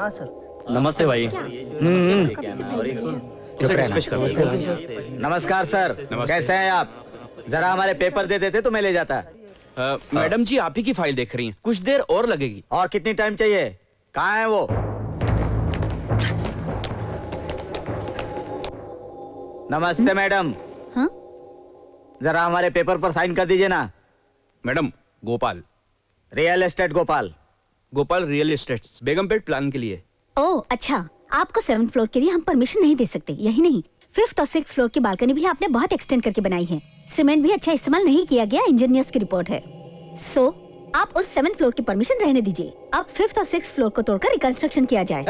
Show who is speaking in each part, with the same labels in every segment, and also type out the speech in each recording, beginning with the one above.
Speaker 1: हाँ सर।
Speaker 2: नमस्ते भाई।
Speaker 3: नमस्कार सर, कैसे हैं आप? जरा हमारे पेपर दे देते तो मैं ले जाता।
Speaker 2: मैडम जी आप ही की फाइल देख रही हैं, कुछ देर और लगेगी।
Speaker 3: और कितनी टाइम चाहिए? कहाँ है वो? नमस्ते मैडम।
Speaker 4: हाँ?
Speaker 3: जरा हमारे पेपर पर साइन कर दीजिए ना।
Speaker 2: Madam Gopal.
Speaker 3: Real estate Gopal.
Speaker 2: Gopal real estate Begumpet plan के लिए।
Speaker 4: ओह अच्छा, आपको 7th फ्लोर के लिए हम परमिशन नहीं दे सकते। यही नहीं, 5th और 6th फ्लोर की बालकनी भी आपने बहुत एक्सटेंड करके बनाई है। सीमेंट भी अच्छा इस्तेमाल नहीं किया गया, इंजीनियर्स की रिपोर्ट है। सो आप उस 7th फ्लोर की परमिशन रहने दीजिए। अब 5th और 6th फ्लोर को तोड़कर रिकंस्ट्रक्शन किया जाए।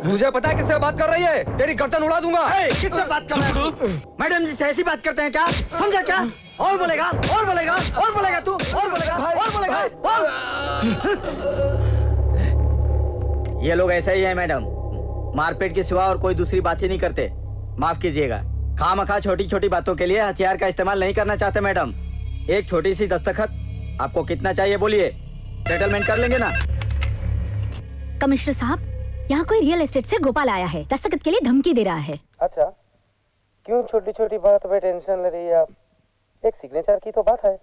Speaker 1: मुझे पता है किससे बात कर रही है, तेरी गर्दन उड़ा दूंगा।
Speaker 3: किससे बात कर रहे हैं तू? मैडम जी से ऐसी बात करते हैं क्या? समझा क्या? और बोलेगा, और बोलेगा, और बोलेगा तू, और बोलेगा, और बोलेगा, ये लोग ऐसे ही हैं मैडम, मारपीट के सिवा और कोई दूसरी बात ही नहीं करते। माफ कीजिएगा, खामखा छोटी छोटी बातों के लिए हथियार का इस्तेमाल नहीं करना चाहते मैडम। एक छोटी सी दस्तखत, आपको कितना चाहिए बोलिए, सेटलमेंट कर लेंगे ना।
Speaker 4: कमिश्नर साहब, यहाँ कोई रियल एस्टेट से गोपाल आया है, दस्तखत के लिए धमकी दे रहा है।
Speaker 1: अच्छा, क्यों छोटी छोटी बात पे टेंशन ले रही है आप? एक सिग्नेचर की तो बात है।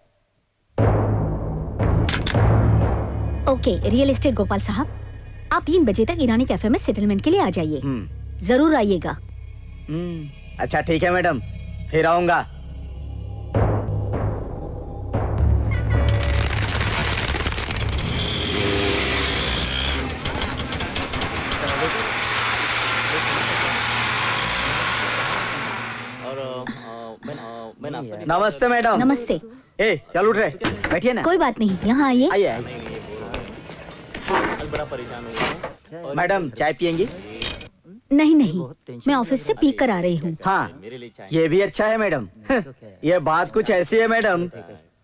Speaker 4: ओके रियल एस्टेट गोपाल साहब, आप 3 बजे तक ईरानी कैफे में सेटलमेंट के लिए आ जाइए। जरूर आइएगा।
Speaker 3: अच्छा ठीक है मैडम, फिर आऊंगा। नमस्ते मैडम।
Speaker 4: नमस्ते।
Speaker 3: ए चल उठ रहे, बैठिए ना।
Speaker 4: कोई बात नहीं, यहाँ आइए।
Speaker 3: आइए। मैडम चाय पियेंगी?
Speaker 4: नहीं नहीं, मैं ऑफिस से पी कर आ रही हूँ।
Speaker 3: हाँ ये भी अच्छा है मैडम। ये बात कुछ ऐसी है मैडम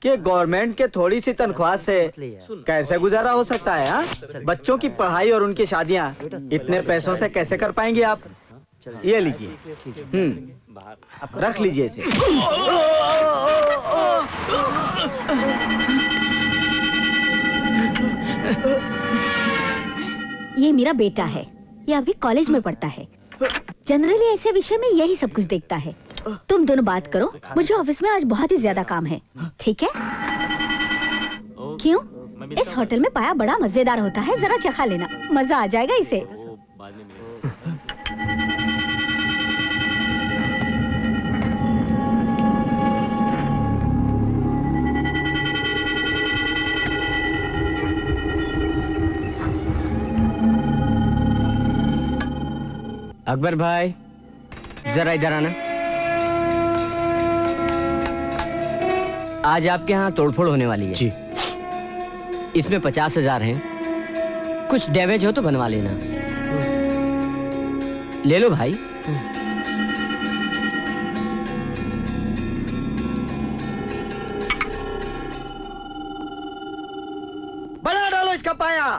Speaker 3: कि गवर्नमेंट के थोड़ी सी तनख्वाह से कैसे गुजारा हो सकता है? हाँ, बच्चों की पढ़ाई और उनकी शादियाँ इतने पैसों से कैसे कर पाएंगे आप? ये लीजिए, रख लीजिए इसे।
Speaker 4: ये मेरा बेटा है, ये अभी कॉलेज में पढ़ता है। जनरली ऐसे विषय में यही सब कुछ देखता है। तुम दोनों बात करो, मुझे ऑफिस में आज बहुत ही ज्यादा काम है। ठीक है? क्यों? इस होटल में पाया बड़ा मजेदार होता है, जरा चखा लेना, मजा आ जाएगा इसे।
Speaker 5: अकबर भाई जरा इधर आना। आज आपके यहाँ तोड़फोड़ होने वाली है जी। इसमें 50,000 हैं, कुछ डैमेज हो तो बनवा लेना। ले लो भाई।
Speaker 3: बना डालो इसका पाया।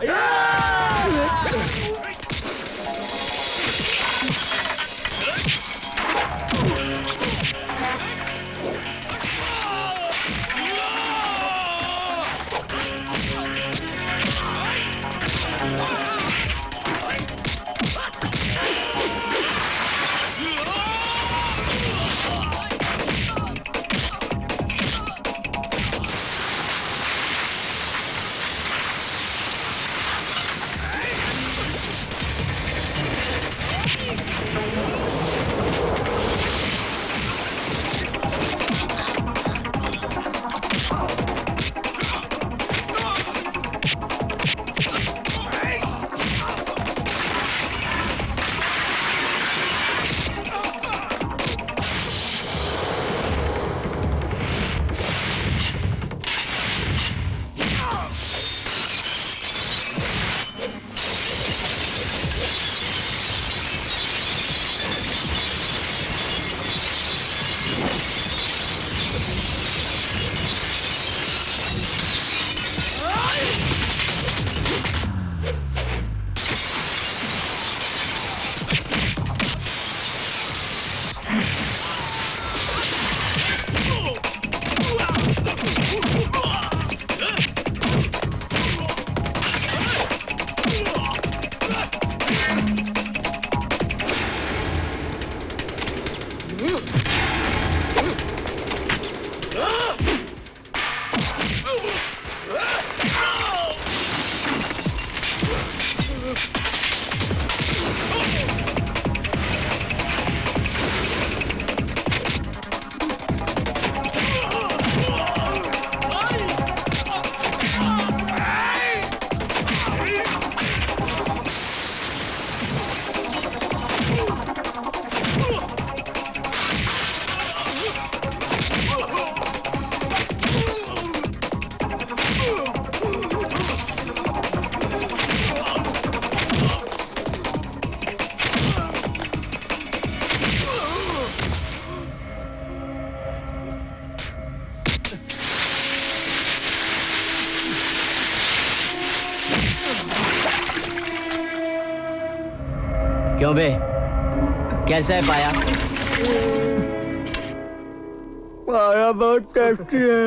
Speaker 5: क्यों बे, कैसा है पाया?
Speaker 3: पाया बहुत टेस्टी है।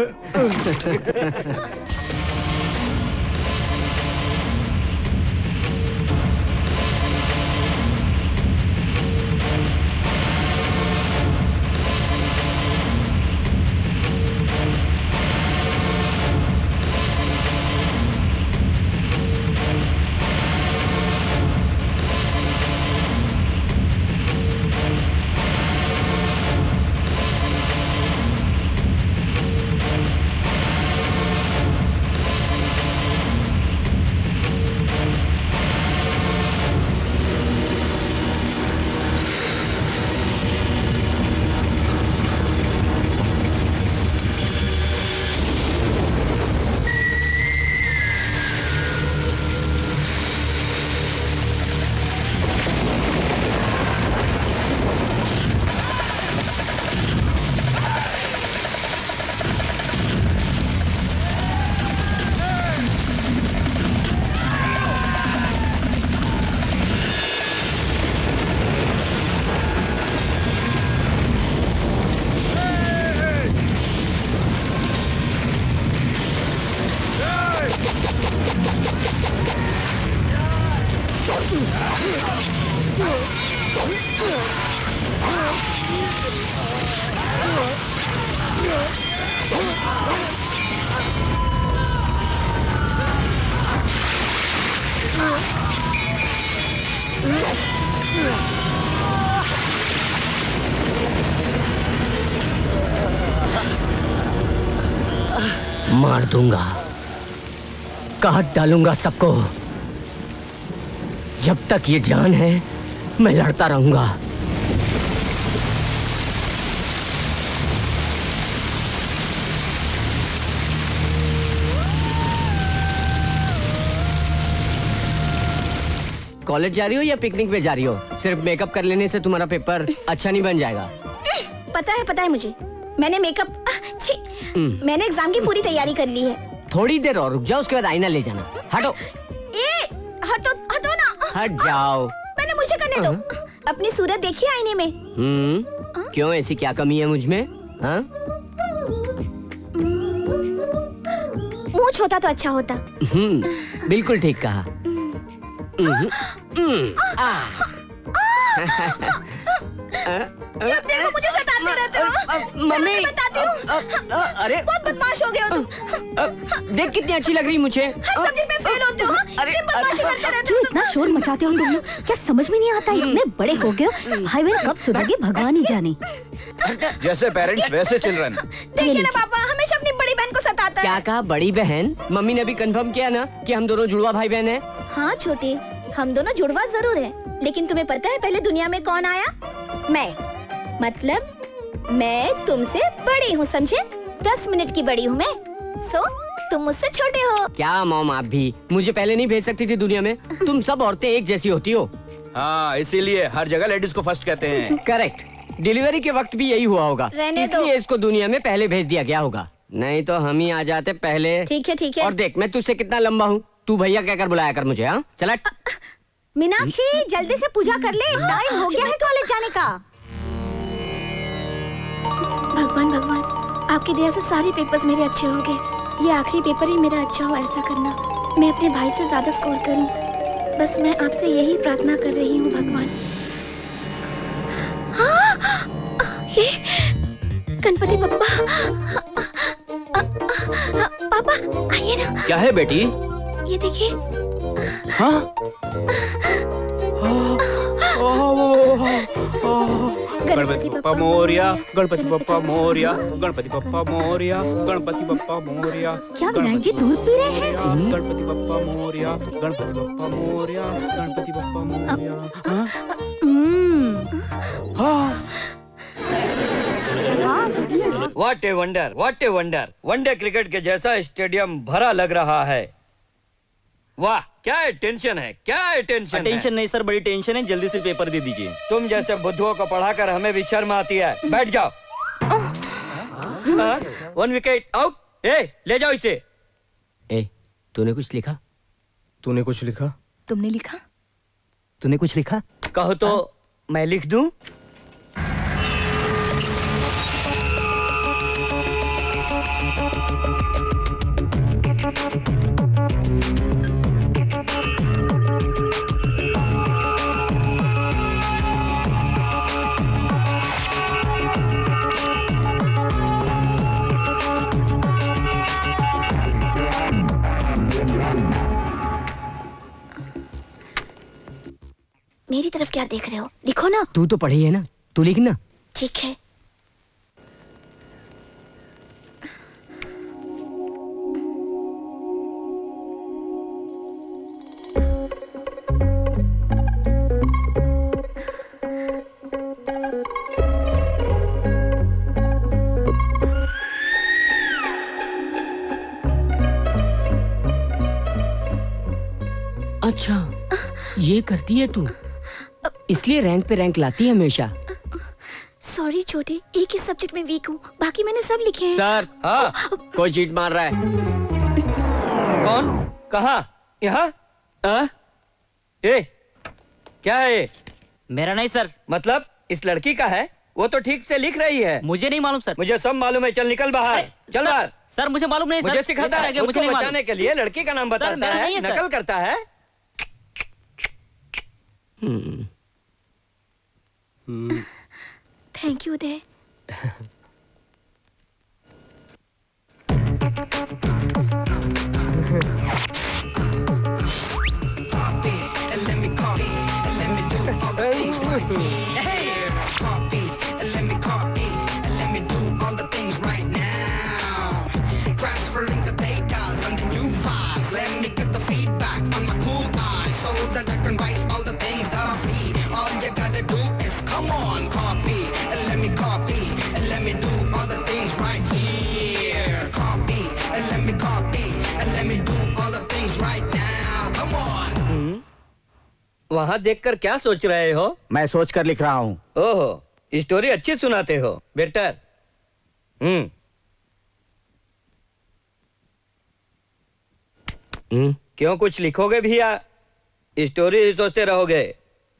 Speaker 5: मार दूंगा, काट डालूंगा सबको। जब तक ये जान है मैं लड़ता रहूंगा। कॉलेज जा रही हो या पिकनिक पे जा रही हो? सिर्फ मेकअप कर लेने से तुम्हारा पेपर अच्छा नहीं बन जाएगा।
Speaker 4: पता है मुझे। मैंने मेकअप मैंने एग्जाम की पूरी तैयारी कर ली है।
Speaker 5: थोड़ी देर और रुक जाओ, उसके बाद आईना ले जाना। हटो।
Speaker 4: हटो ना।
Speaker 5: हट जाओ।
Speaker 4: पहले मुझे करने दो। अपनी सूरत देखिए आईने में।
Speaker 5: क्यों, ऐसी क्या कमी है मुझ में? हाँ?
Speaker 4: मुंह छोटा तो अच्छा होता।
Speaker 5: बिल्कुल ठीक कहा।
Speaker 4: जब देखो मुझे सताते रहते हो।
Speaker 5: मम्मी,
Speaker 4: बताती हूँ।
Speaker 5: अरे
Speaker 4: बहुत बदमाश हो गए हो तुम।
Speaker 5: देख कितनी अच्छी लग रही मुझे।
Speaker 4: हर सब्जेक्ट में फेल होते हो।
Speaker 5: अरे,
Speaker 4: बदमाशी करते रहते हो। इतना शोर मचाते हो तुम लोग, क्या समझ में नहीं आता? इतने बड़े हो गए हो, हाईवे कब सुधरेगी भगवान ही जाने।
Speaker 2: जैसे पेरेंट्स वैसे चिल्ड्रन।
Speaker 4: देखिए ना पापा, हमेशा अपनी बड़ी बहन को सताता है।
Speaker 5: क्या कहा, बड़ी बहन? मम्मी ने भी कंफर्म किया ना कि हम दोनों जुड़वा भाई बहन हैं।
Speaker 4: हाँ छोटे, हम दोनों जुड़वा जरूर है, लेकिन तुम्हें पता है पहले दुनिया में कौन आया? मैं। मतलब मैं तुमसे बड़ी हूँ, समझे? 10 मिनट की बड़ी हूँ मैं। सो तुम मुझसे छोटे हो।
Speaker 5: क्या मॉम, आप भी मुझे पहले नहीं भेज सकती थी दुनिया में? तुम सब औरतें एक जैसी होती हो।
Speaker 2: हाँ, इसीलिए हर जगह लेडीज को फर्स्ट कहते हैं।
Speaker 5: करेक्ट। डिलीवरी के वक्त भी यही हुआ होगा, इसलिए इसको दुनिया में पहले भेज दिया गया होगा। नहीं तो हम ही आ जाते पहले।
Speaker 4: ठीक है।
Speaker 5: और देख, मैं तुझसे कितना लंबा हूँ, तू भैया कहकर बुलाया कर मुझे। हाँ चला।
Speaker 4: मीनाक्षी, जल्दी से पूजा कर ले, टाइम हो गया है कॉलेज जाने का। भगवान, आपकी दया से सारे पेपर्स मेरे अच्छे हो गए। ये आखिरी पेपर ही मेरा अच्छा हो, ऐसा करना। मैं अपने भाई से ज्यादा स्कोर करूं, बस मैं आपसे यही प्रार्थना कर रही हूँ भगवान। ये गणपति बप्पा। पापा आइए ना।
Speaker 2: क्या है बेटी?
Speaker 4: ये देखिए।
Speaker 2: हाँ? गणपति बप्पा मोरिया, गणपति बप्पा मोरिया, गणपति बप्पा मोरिया, गणपति बप्पा मोरिया।
Speaker 4: क्या विनायक जी दूध पी रहे हैं?
Speaker 2: Ganpati Bappa Morya, Ganpati Bappa Morya, Ganpati Bappa Morya.
Speaker 6: What a wonder, what a wonder. One day cricket के जैसा स्टेडियम भरा लग रहा है। वाह, क्या टेंशन है, क्या टेंशन।
Speaker 7: टेंशन नहीं सर, बड़ी टेंशन है। जल्दी से पेपर दे दीजिए।
Speaker 6: तुम जैसे बुद्धुओं को पढ़ाकर हमें भी शर्म आती है। बैठ जाओ। 1 विकेट आउट। ले जाओ इसे।
Speaker 5: तूने कुछ लिखा?
Speaker 1: तूने कुछ लिखा?
Speaker 4: तुमने लिखा?
Speaker 8: तूने कुछ लिखा?
Speaker 6: कहो तो मैं लिख दूं?
Speaker 4: मेरी तरफ क्या देख रहे हो? लिखो ना।
Speaker 5: तू तो पढ़ी है ना, तू लिख ना।
Speaker 4: ठीक है।
Speaker 5: अच्छा, ये करती है तू, इसलिए रैंक पे रैंक लाती है हमेशा।
Speaker 4: सॉरी छोटे, एक ही सब्जेक्ट में वीक हूँ, बाकी मैंने सब लिखे हैं।
Speaker 5: सर, हाँ, कोई चीट मार रहा है।
Speaker 6: कौन? कहाँ? यहाँ? ये क्या है ये?
Speaker 7: मेरा नहीं सर।
Speaker 6: मतलब इस लड़की का है? वो तो ठीक से लिख रही है।
Speaker 7: मुझे नहीं मालूम सर।
Speaker 6: मुझे सब मालूम है। चल निकल बाहर, चल बाहर।
Speaker 7: सर मुझे मालूम नहीं।
Speaker 6: मुझे सिखाता है,
Speaker 7: मुझे
Speaker 6: मुझे
Speaker 7: नहीं मालूम।
Speaker 6: बचाने के लिए लड़की का नाम बताता
Speaker 7: मेरा
Speaker 6: है,
Speaker 7: नहीं है, सर।
Speaker 6: नकल करता है।
Speaker 4: Thank you Uday.
Speaker 9: Transferring the data and the new files. Let me get the feedback on my cool eyes so that I can write all the things that I see. All you gotta do is come on, copy and let me copy and let me do all the things right here. Copy and let me copy and let me do all the things right now. Come on.
Speaker 6: वहाँ देखकर क्या सोच रहे हो?
Speaker 3: मैं सोच कर लिख रहा हूँ।
Speaker 6: ओहो, स्टोरी अच्छी सुनाते हो बेटर। क्यों, कुछ लिखोगे भी या स्टोरी ही सोचते रहोगे?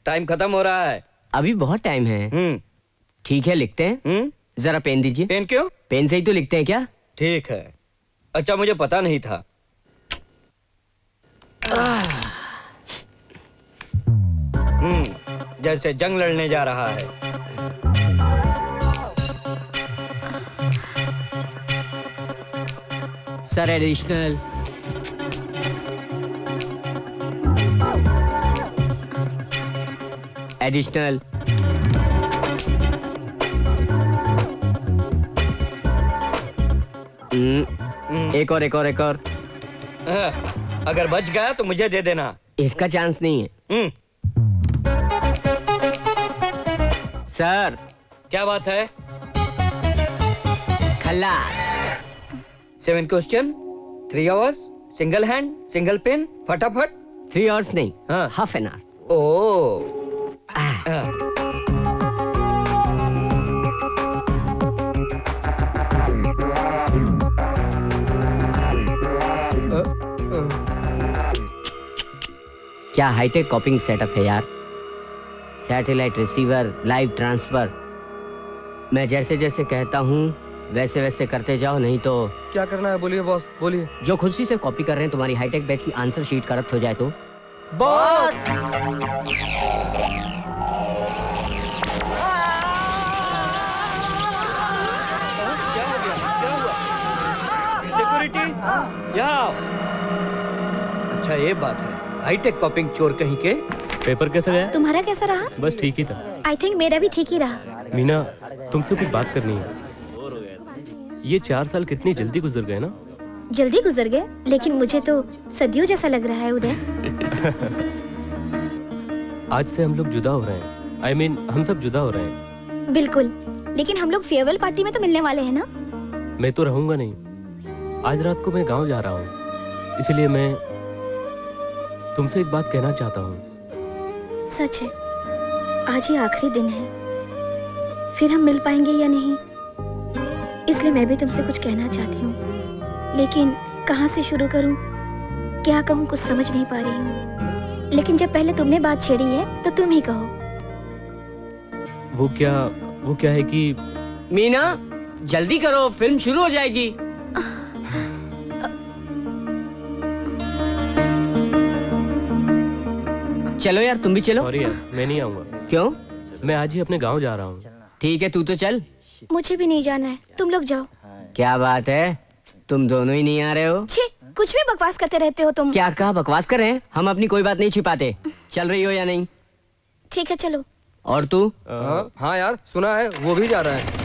Speaker 6: टाइम खत्म हो रहा है।
Speaker 5: अभी बहुत टाइम है। ठीक है, लिखते हैं। जरा पेन दीजिए।
Speaker 6: पेन क्यों?
Speaker 5: पेन से ही तो लिखते हैं क्या?
Speaker 6: ठीक है। अच्छा, मुझे पता नहीं था। जैसे जंग लड़ने जा रहा है।
Speaker 5: Sir, additional. एडिशनल। एक और, एक और, एक और।
Speaker 6: अगर बच गया तो मुझे दे देना।
Speaker 5: इसका चांस नहीं है। सर,
Speaker 6: क्या बात है?
Speaker 5: खल्लास।
Speaker 6: 7 question, 3 hours, single hand, single pen, फटाफट।
Speaker 5: 3 आवर्स नहीं,
Speaker 6: हाँ,
Speaker 5: हाफ एन आवर।
Speaker 6: ओ
Speaker 5: क्या हाईटेक कॉपिंग सेटअप है यार। Satellite receiver, live transfer. मैं जैसे जैसे कहता हूँ वैसे वैसे करते जाओ, नहीं तो।
Speaker 1: क्या करना है? बोलिए बॉस, बोलिए।
Speaker 5: जो खुशी से कॉपी कर रहे हैं तुम्हारी हाईटेक बैच की आंसर शीट करप्ट हो जाए तो।
Speaker 1: बॉस!
Speaker 6: सिक्योरिटी, जाओ। अच्छा, ये बात है। हाईटेक कॉपिंग चोर कहीं के।
Speaker 2: पेपर कैसा गया?
Speaker 4: तुम्हारा कैसा रहा?
Speaker 2: बस ठीक ही था।
Speaker 4: आई थिंक मेरा भी ठीक ही रहा।
Speaker 2: मीना, तुमसे कुछ बात करनी है। ये 4 साल कितनी जल्दी गुजर गए ना।
Speaker 4: जल्दी गुजर गए, लेकिन मुझे तो सदियों जैसा लग रहा है उदय।
Speaker 2: आज से हम लोग जुदा हो रहे हैं। I mean, हम सब जुदा हो रहे हैं।
Speaker 4: बिल्कुल, लेकिन हम लोग फेयरवेल पार्टी में तो मिलने वाले हैं ना।
Speaker 2: मैं तो रहूंगा नहीं। आज रात को मैं गांव जा रहा हूँ, इसलिए मैं तुमसे एक बात कहना चाहता हूँ।
Speaker 4: सच है, आज ही आखिरी दिन है, फिर हम मिल पाएंगे या नहीं, इसलिए मैं भी तुमसे कुछ कहना चाहती हूँ, लेकिन कहाँ से शुरू करूँ, क्या कहूँ, कुछ समझ नहीं पा रही हूँ।
Speaker 8: लेकिन जब पहले तुमने बात छेड़ी है तो तुम ही कहो।
Speaker 2: वो क्या है कि
Speaker 5: मीना जल्दी करो, फिल्म शुरू हो जाएगी। चलो यार, तुम भी चलो।
Speaker 2: सॉरी यार, मैं नहीं आऊंगा।
Speaker 5: क्यों?
Speaker 2: मैं आज ही अपने गांव जा रहा हूँ।
Speaker 5: ठीक है, तू तो चल।
Speaker 8: मुझे भी नहीं जाना है, तुम लोग जाओ।
Speaker 5: क्या बात है, तुम दोनों ही नहीं आ रहे हो?
Speaker 8: छी, कुछ भी बकवास करते रहते हो तुम।
Speaker 5: क्या कहा? बकवास कर रहे हैं? हम अपनी कोई बात नहीं छिपाते। चल रही हो या नहीं?
Speaker 8: ठीक है चलो।
Speaker 5: और तू?
Speaker 1: हाँ यार, सुना है वो भी जा रहा है।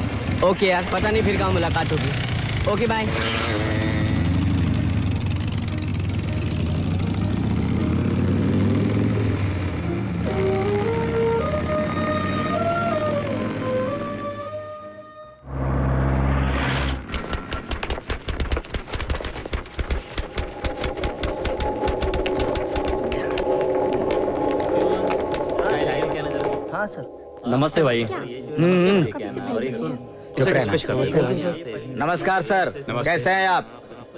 Speaker 5: ओके यार, पता नहीं फिर कहाँ मुलाकात होगी। Okay bye.
Speaker 3: नमस्ते भाई। नमस्कार सर, कैसे हैं आप?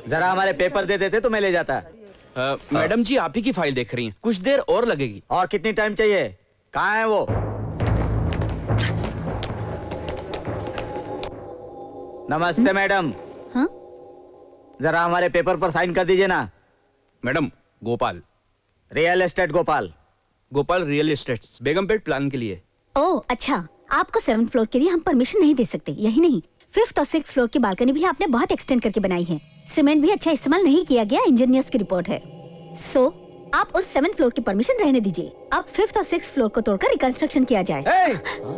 Speaker 3: जरा हमारे पेपर दे देते तो मैं ले जाता।
Speaker 10: मैडम जी आप ही की फाइल देख रही हैं, कुछ देर और लगेगी।
Speaker 3: और कितनी टाइम चाहिए? कहाँ है वो? नमस्ते मैडम।
Speaker 4: हाँ?
Speaker 3: जरा हमारे पेपर पर साइन कर दीजिए ना।
Speaker 10: Madam, Gopal.
Speaker 3: Real estate Gopal.
Speaker 10: Gopal real estate, Begumpet plan के लिए।
Speaker 4: ओह अच्छा, आपको 7th फ्लोर के लिए हम परमिशन नहीं दे सकते। यही नहीं, 5th और 6th फ्लोर की बालकनी भी आपने बहुत एक्सटेंड करके बनाई है। सीमेंट भी अच्छा इस्तेमाल नहीं किया गया, इंजीनियर्स की रिपोर्ट है। सो आप उस 7th फ्लोर की परमिशन रहने दीजिए। अब 5th और 6th फ्लोर को तोड़कर रिकंस्ट्रक्शन किया जाए।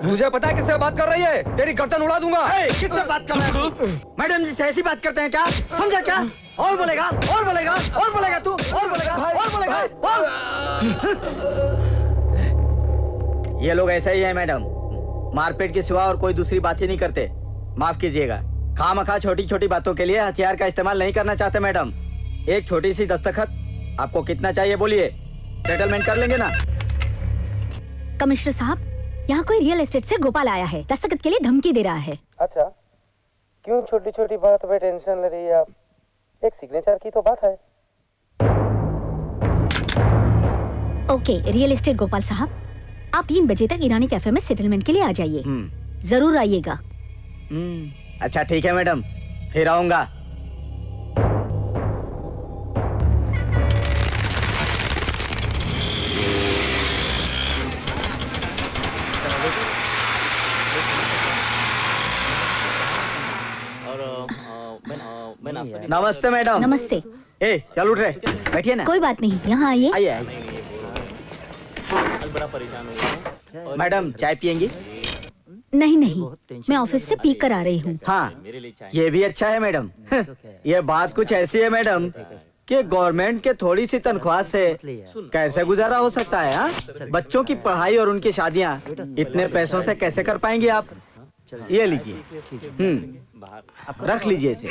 Speaker 1: मुझे पता है किससे बात कर रही है, तेरी गर्दन उड़ा दूंगा।
Speaker 3: किससे बात कर रहे हो? मैडम जी से ऐसी बात करते हैं क्या? समझा क्या? और बोलेगा, और बोलेगा, और बोलेगा तू, और बोलेगा, और बोलेगा, ये लोग ऐसा ही है मैडम, मारपीट के सिवा और कोई दूसरी बात ही नहीं करते। माफ कीजिएगा, खामखा छोटी छोटी बातों के लिए हथियार का इस्तेमाल नहीं करना चाहते मैडम। एक छोटी सी दस्तखत, आपको कितना चाहिए बोलिए, सेटलमेंट कर लेंगे ना।
Speaker 4: कमिश्नर साहब, यहाँ कोई रियल एस्टेट से गोपाल आया है, दस्तखत के लिए धमकी दे रहा है।
Speaker 1: अच्छा, क्यों छोटी छोटी बात पे टेंशन ले रही है आप? एक सिग्नेचर की तो बात है।
Speaker 4: ओके रियल एस्टेट गोपाल साहब, आप 3 बजे तक ईरानी कैफे में सेटलमेंट के लिए आ जाइए। जरूर आइएगा।
Speaker 3: अच्छा ठीक है मैडम, फिर आऊंगा। नमस्ते मैडम।
Speaker 4: नमस्ते।
Speaker 3: ए चल उठ रहे, बैठिए ना।
Speaker 4: कोई बात नहीं, यहाँ आइए।
Speaker 3: आइए आइए। मैडम चाय पियेंगी?
Speaker 4: नहीं नहीं, मैं ऑफिस से पी कर आ रही हूँ।
Speaker 3: हाँ, ये भी अच्छा है मैडम। ये बात कुछ ऐसी है मैडम कि गवर्नमेंट के थोड़ी सी तनख्वाह से कैसे गुजारा हो सकता है? हाँ, बच्चों की पढ़ाई और उनकी शादियाँ इतने पैसों से कैसे कर पाएंगे आप? ये लीजिए, रख लीजिए इसे।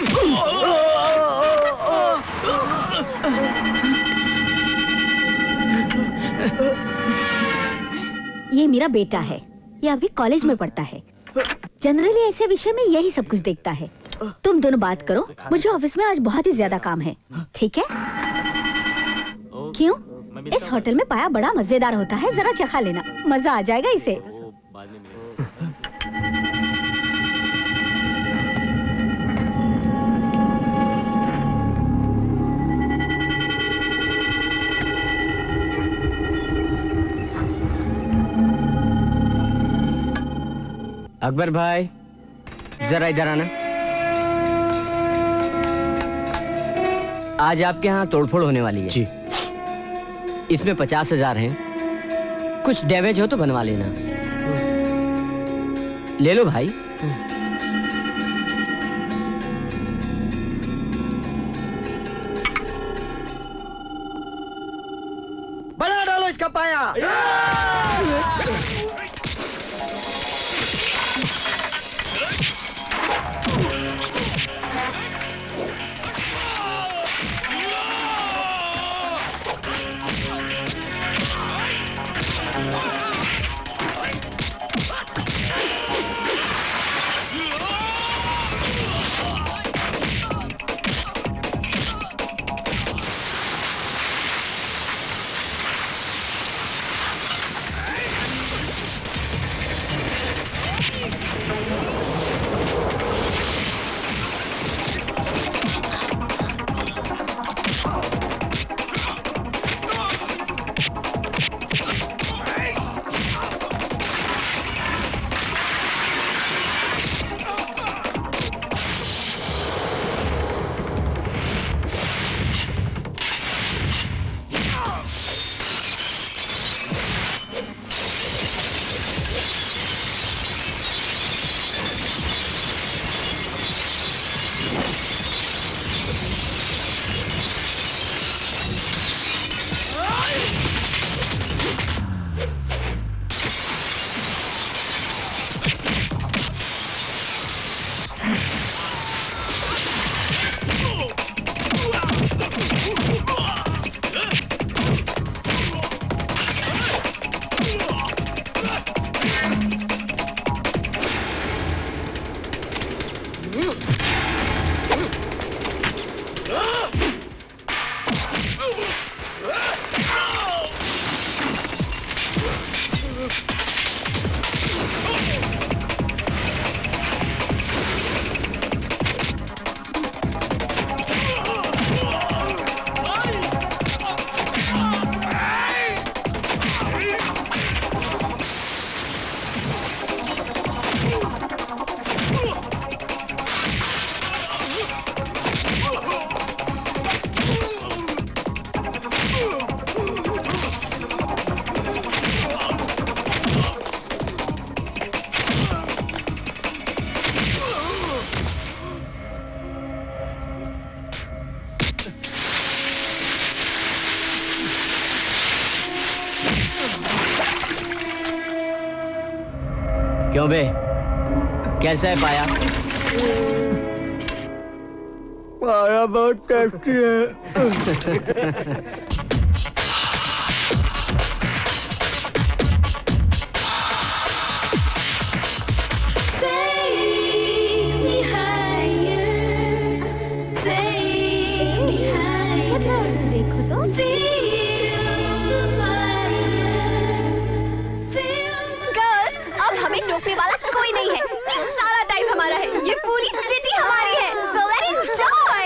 Speaker 4: ये मेरा बेटा है, ये अभी कॉलेज में पढ़ता है। जनरली ऐसे विषय में यही सब कुछ देखता है। तुम दोनों बात करो, मुझे ऑफिस में आज बहुत ही ज्यादा काम है। ठीक है? क्यों? इस होटल में पाया बड़ा मजेदार होता है, जरा चखा लेना, मजा आ जाएगा इसे।
Speaker 5: अकबर भाई जरा इधर आना। आज आपके यहाँ तोड़फोड़ होने वाली है जी। इसमें 50,000 हैं, कुछ डैमेज हो तो बनवा लेना। ले लो भाई।
Speaker 3: बना डालो इसका पाया।
Speaker 5: क्यों बे, कैसा है पाया?
Speaker 3: पाया बहुत टेस्टी है।
Speaker 4: टोकने वाला कोई नहीं है, ये सारा टाइम हमारा है, ये पूरी सिटी हमारी है, so let's enjoy।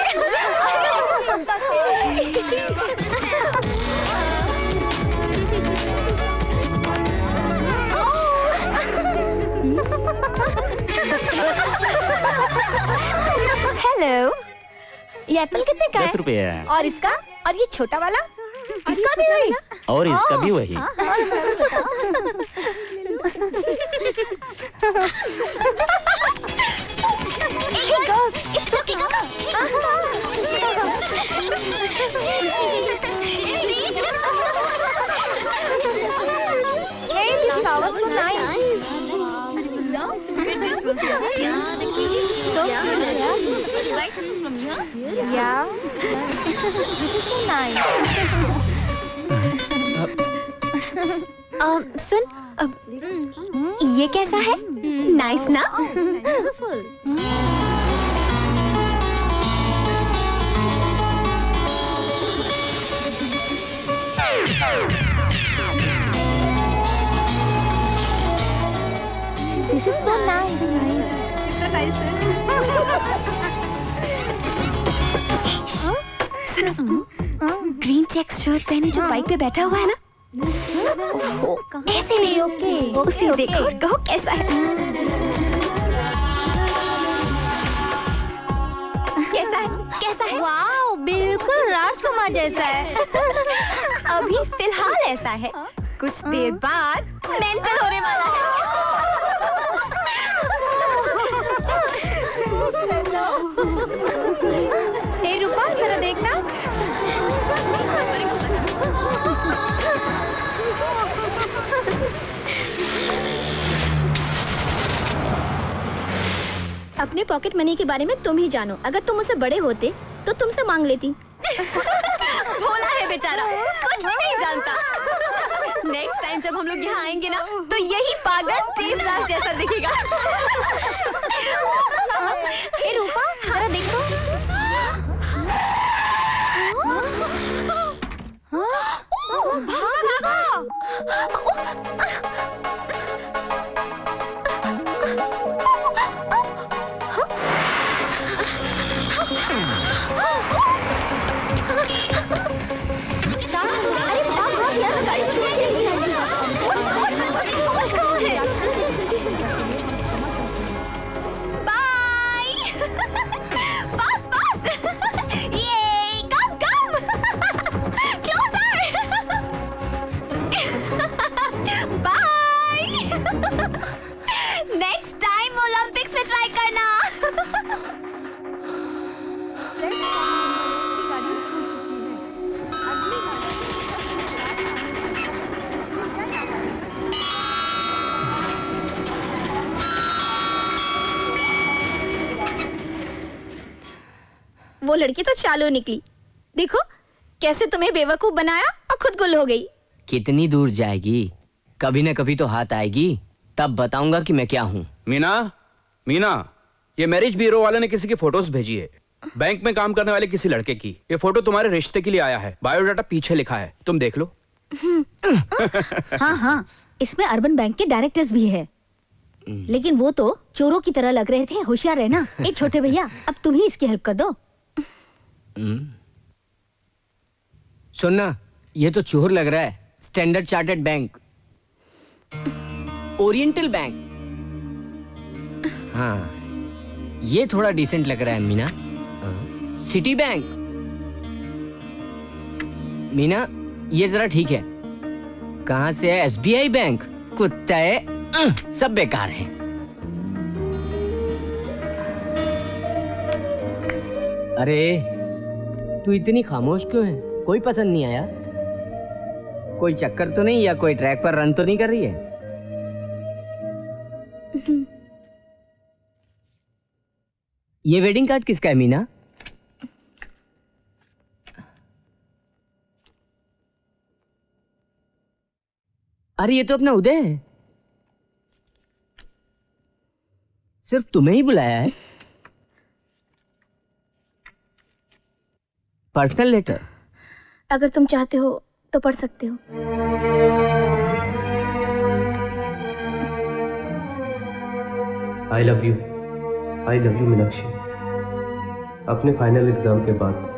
Speaker 4: हेलो, ये एप्पल कितने का है?
Speaker 7: 10 रुपए है।
Speaker 4: और इसका? और ये छोटा वाला? इसका भी वही?
Speaker 7: और इसका भी वही।
Speaker 4: Hey girls, it's okay, come on. Hey, this flower is nice. No, so like from here? Yeah. This is so nice. सुन, ये कैसा है? नाइस ना? This is so nice. सुनो, ग्रीन चेक शर्ट पहने जो बाइक पे बैठा हुआ है ना, ऐसे नहीं, ओके उसे देखो, कहो कैसा है? कैसा है? कैसा है? वाओ, बिल्कुल राजकुमार जैसा है। अभी फिलहाल ऐसा है, कुछ देर बाद मेंटल होने वाला है। हे रूपा, जरा देखना। अपने पॉकेट मनी के बारे में तुम ही जानो, अगर तुम मुझसे बड़े होते तो तुमसे मांग लेती। भोला है बेचारा, कुछ भी नहीं जानता। नेक्स्ट टाइम जब हम लोग यहाँ आएंगे ना, तो यही पागल देवदास जैसा दिखेगा। ए रूपा, जरा देखो। भागो, अरे भाग यार, गाड़ी छूट गई। बाय। फास्ट फास्ट, ये come come closer. Bye. Next time Olympics में ट्राई करना।
Speaker 8: वो लड़की तो चालू निकली। देखो कैसे तुम्हें बेवकूफ बनाया और खुद गुल हो गई।
Speaker 5: कितनी दूर जाएगी, कभी न कभी तो हाथ आएगी, तब बताऊंगा कि मैं क्या हूँ।
Speaker 10: मीना, मीना, ये मैरिज ब्यूरो वाले ने किसी की फोटोज भेजी है, बैंक में काम करने वाले किसी लड़के की। ये फोटो तुम्हारे रिश्ते के लिए आया है, बायोडाटा पीछे लिखा है, तुम देख लो।
Speaker 4: हाँ हाँ, इसमें अर्बन बैंक के डायरेक्टर्स भी है, लेकिन वो तो चोरों की तरह लग रहे थे। होशियार रहना। ए छोटे भैया, अब तुम ही इसकी हेल्प कर दो।
Speaker 5: सुनना, ये तो चोर लग रहा है। Standard chartered bank, oriental bank. हाँ, ये थोड़ा डिसेंट लग रहा है मीना। City bank. मीना, ये जरा ठीक है। कहां से है? SBI bank. कुत्ता है, सब बेकार है। अरे तू इतनी खामोश क्यों है? कोई पसंद नहीं आया? कोई चक्कर तो नहीं, या कोई ट्रैक पर रन तो नहीं कर रही है? ये वेडिंग कार्ड किसका है मीना? अरे ये तो अपना उदय है। सिर्फ तुम्हें ही बुलाया है। Personal letter.
Speaker 8: अगर तुम चाहते हो तो पढ़ सकते हो।
Speaker 2: I love you Meenakshi. अपने फाइनल एग्जाम के बाद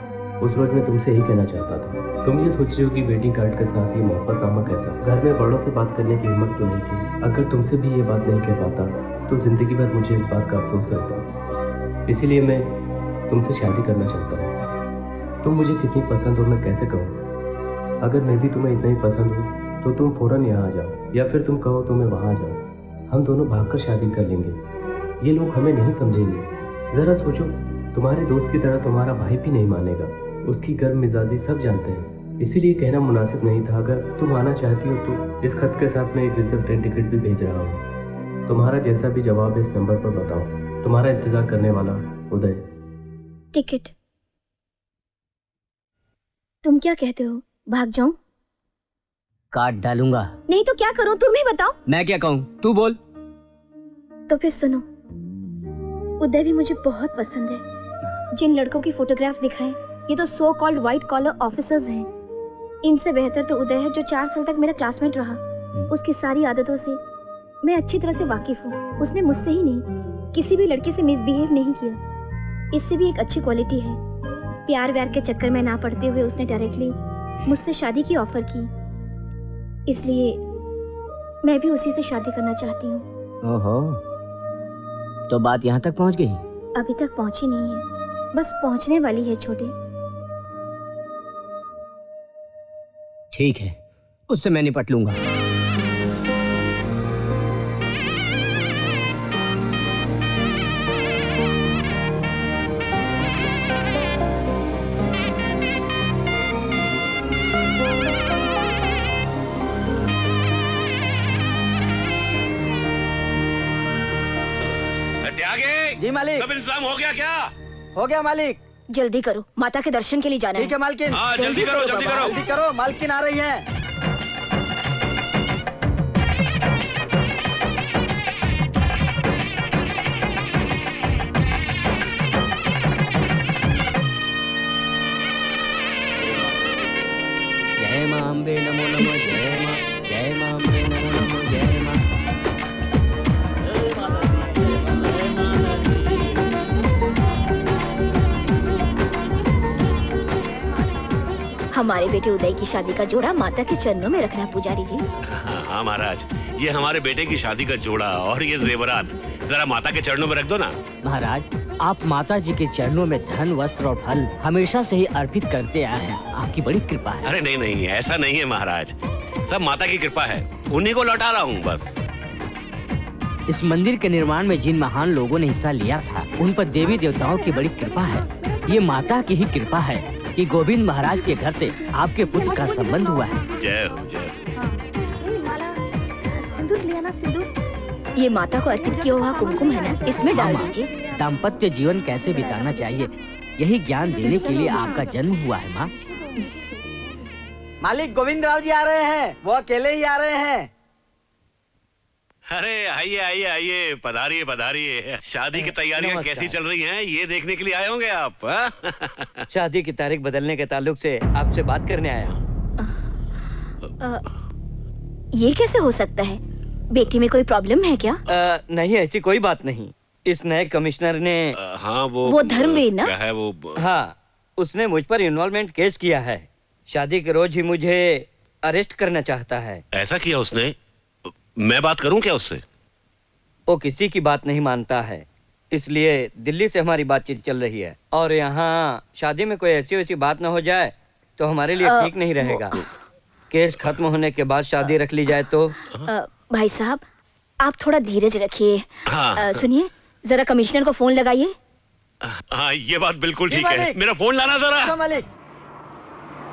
Speaker 2: उस रोज मैं तुमसे ही कहना चाहता था। तुम ये सोच रही हो कि वेडिंग कार्ड के साथ ये मोहब्बतनामा कैसा? घर में बड़ों से बात करने की हिम्मत तो नहीं थी। अगर तुमसे भी ये बात नहीं कह पाता तो जिंदगी भर मुझे इस बात का अफसोस रहता। इसीलिए मैं तुमसे शादी करना चाहता हूँ। तुम मुझे कितनी पसंद हो मैं कैसे कहूँ? अगर मैं भी तुम्हें इतना ही पसंद हूँ तो तुम फौरन यहाँ आ जाओ, या फिर तुम कहो तो मैं वहाँ आ जाऊँ। हम दोनों भागकर शादी कर लेंगे। ये लोग हमें नहीं समझेंगे। जरा सोचो, तुम्हारे दोस्त की तरह तुम्हारा भाई भी नहीं मानेगा। उसकी गर्म मिजाजी सब जानते हैं, इसीलिए कहना मुनासिब नहीं था। अगर तुम आना चाहती हो तो इस खत के साथ मैं एक रिजर्व ट्रेन टिकट भी भेज रहा हूँ। तुम्हारा जैसा भी जवाब है इस नंबर पर बताओ। तुम्हारा इंतजार करने वाला उदय।
Speaker 8: टिकट? तुम क्या कहते हो, भाग जाऊं?
Speaker 5: काट डालूंगा।
Speaker 8: नहीं तो क्या करूं, तुम ही बताओ।
Speaker 5: मैं क्या कहूँ, तू बोल।
Speaker 8: तो फिर सुनो, उदय भी मुझे बहुत पसंद है। जिन लड़कों की फोटोग्राफ्स दिखाए, ये तो so called white collar officers हैं। इनसे बेहतर तो उदय है, जो 4 साल तक मेरा क्लासमेट रहा। उसकी सारी आदतों से मैं अच्छी तरह से वाकिफ हूँ। उसने मुझसे ही नहीं, किसी भी लड़के से मिसबिहेव नहीं किया। इससे भी एक अच्छी क्वालिटी है, प्यार व्यार के चक्कर में ना पड़ते हुए उसने डायरेक्टली मुझसे शादी की ऑफर की। इसलिए मैं भी उसी से शादी करना चाहती हूँ।
Speaker 5: ओहो, तो बात यहाँ तक पहुँच गई?
Speaker 8: अभी तक पहुँची नहीं है, बस पहुँचने वाली है छोटे।
Speaker 5: ठीक है, उससे मैं निपट लूंगा।
Speaker 3: जी मालिक।
Speaker 11: सब इंतजाम हो गया क्या?
Speaker 3: हो गया मालिक।
Speaker 8: जल्दी करो, माता के दर्शन के लिए जाना है।
Speaker 3: ठीक है मालकिन।
Speaker 11: हाँ, जल्दी करो, जल्दी करो।
Speaker 3: जल्दी करो, मालकिन आ रही है।
Speaker 5: जय मां अम्बे नमो नमो, जय मां अम्बे नमो नमो, जय मां।
Speaker 8: हमारे बेटे उदय की शादी का जोड़ा माता के चरणों में रखना पुजारी जी।
Speaker 11: हाँ महाराज, ये हमारे बेटे की शादी का जोड़ा और ये जेवरात जरा माता के चरणों में रख दो ना।
Speaker 5: महाराज, आप माता जी के चरणों में धन, वस्त्र और फल हमेशा से ही अर्पित करते आए हैं। आपकी बड़ी कृपा है।
Speaker 11: अरे नहीं नहीं, ऐसा नहीं है महाराज, सब माता की कृपा है, उन्हीं को लौटा रहा हूँ बस।
Speaker 5: इस मंदिर के निर्माण में जिन महान लोगों ने हिस्सा लिया था, उन पर देवी देवताओं की बड़ी कृपा है। ये माता की ही कृपा है कि गोविंद महाराज के घर से आपके पुत्र का संबंध हुआ है।
Speaker 11: जय हो, जय हो।
Speaker 4: सिंदूर ले आना, सिंदूर।
Speaker 8: ये माता को अर्पित किया हुआ कुमकुम है ना, इसमें डाल दीजिए।
Speaker 5: दाम्पत्य जीवन कैसे बिताना चाहिए यही ज्ञान देने के लिए आपका जन्म हुआ है माँ।
Speaker 3: मालिक गोविंद राव जी आ रहे हैं, वो अकेले ही आ रहे हैं।
Speaker 11: अरे आइए आइए आइए, पधारिए पधारिए। शादी की तैयारियां कैसी चल रही हैं, ये देखने के लिए आए होंगे आप। हाँ?
Speaker 6: शादी की तारीख बदलने के ताल्लुक से आपसे बात करने आया हूँ।
Speaker 8: ये कैसे हो सकता है? बेटी में कोई प्रॉब्लम है क्या?
Speaker 6: नहीं, ऐसी कोई बात नहीं। इस नए कमिश्नर ने
Speaker 11: हाँ
Speaker 8: वो धर्मवीर ना?
Speaker 11: क्या है वो?
Speaker 6: हाँ, उसने मुझ पर इन्वॉल्वमेंट केस किया है। शादी के रोज ही मुझे अरेस्ट करना चाहता है।
Speaker 11: ऐसा किया उसने? मैं बात करूं क्या उससे?
Speaker 6: वो किसी की बात नहीं मानता है, इसलिए दिल्ली से हमारी बातचीत चल रही है। और यहाँ शादी में कोई ऐसी वैसी बात न हो जाए तो हमारे लिए ठीक नहीं रहेगा। केस खत्म होने के बाद शादी रख ली जाए तो।
Speaker 8: भाई साहब, आप थोड़ा धीरज रखिए।
Speaker 11: हाँ।
Speaker 8: सुनिए, जरा कमिश्नर को फोन लगाइए।
Speaker 11: हाँ, ये बात बिल्कुल ठीक है। मेरा फोन लाना जरा।
Speaker 3: मालिक,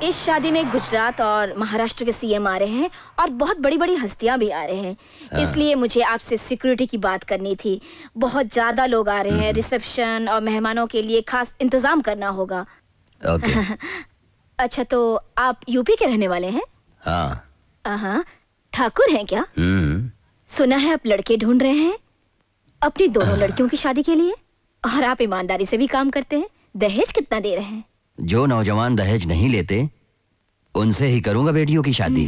Speaker 8: इस शादी में गुजरात और महाराष्ट्र के सीएम आ रहे हैं और बहुत बड़ी बड़ी हस्तियां भी आ रहे हैं। इसलिए मुझे आपसे सिक्योरिटी की बात करनी थी। बहुत ज्यादा लोग आ रहे हैं, रिसेप्शन और मेहमानों के लिए खास इंतजाम करना होगा।
Speaker 12: ओके।
Speaker 8: अच्छा, तो आप यूपी के रहने वाले हैं?
Speaker 12: हाँ।
Speaker 8: ठाकुर हैं क्या? सुना है आप लड़के ढूंढ रहे हैं अपनी दोनों लड़कियों की शादी के लिए, और आप ईमानदारी से भी काम करते हैं। दहेज कितना दे रहे हैं?
Speaker 12: जो नौजवान दहेज नहीं लेते उनसे ही करूंगा बेटियों की शादी।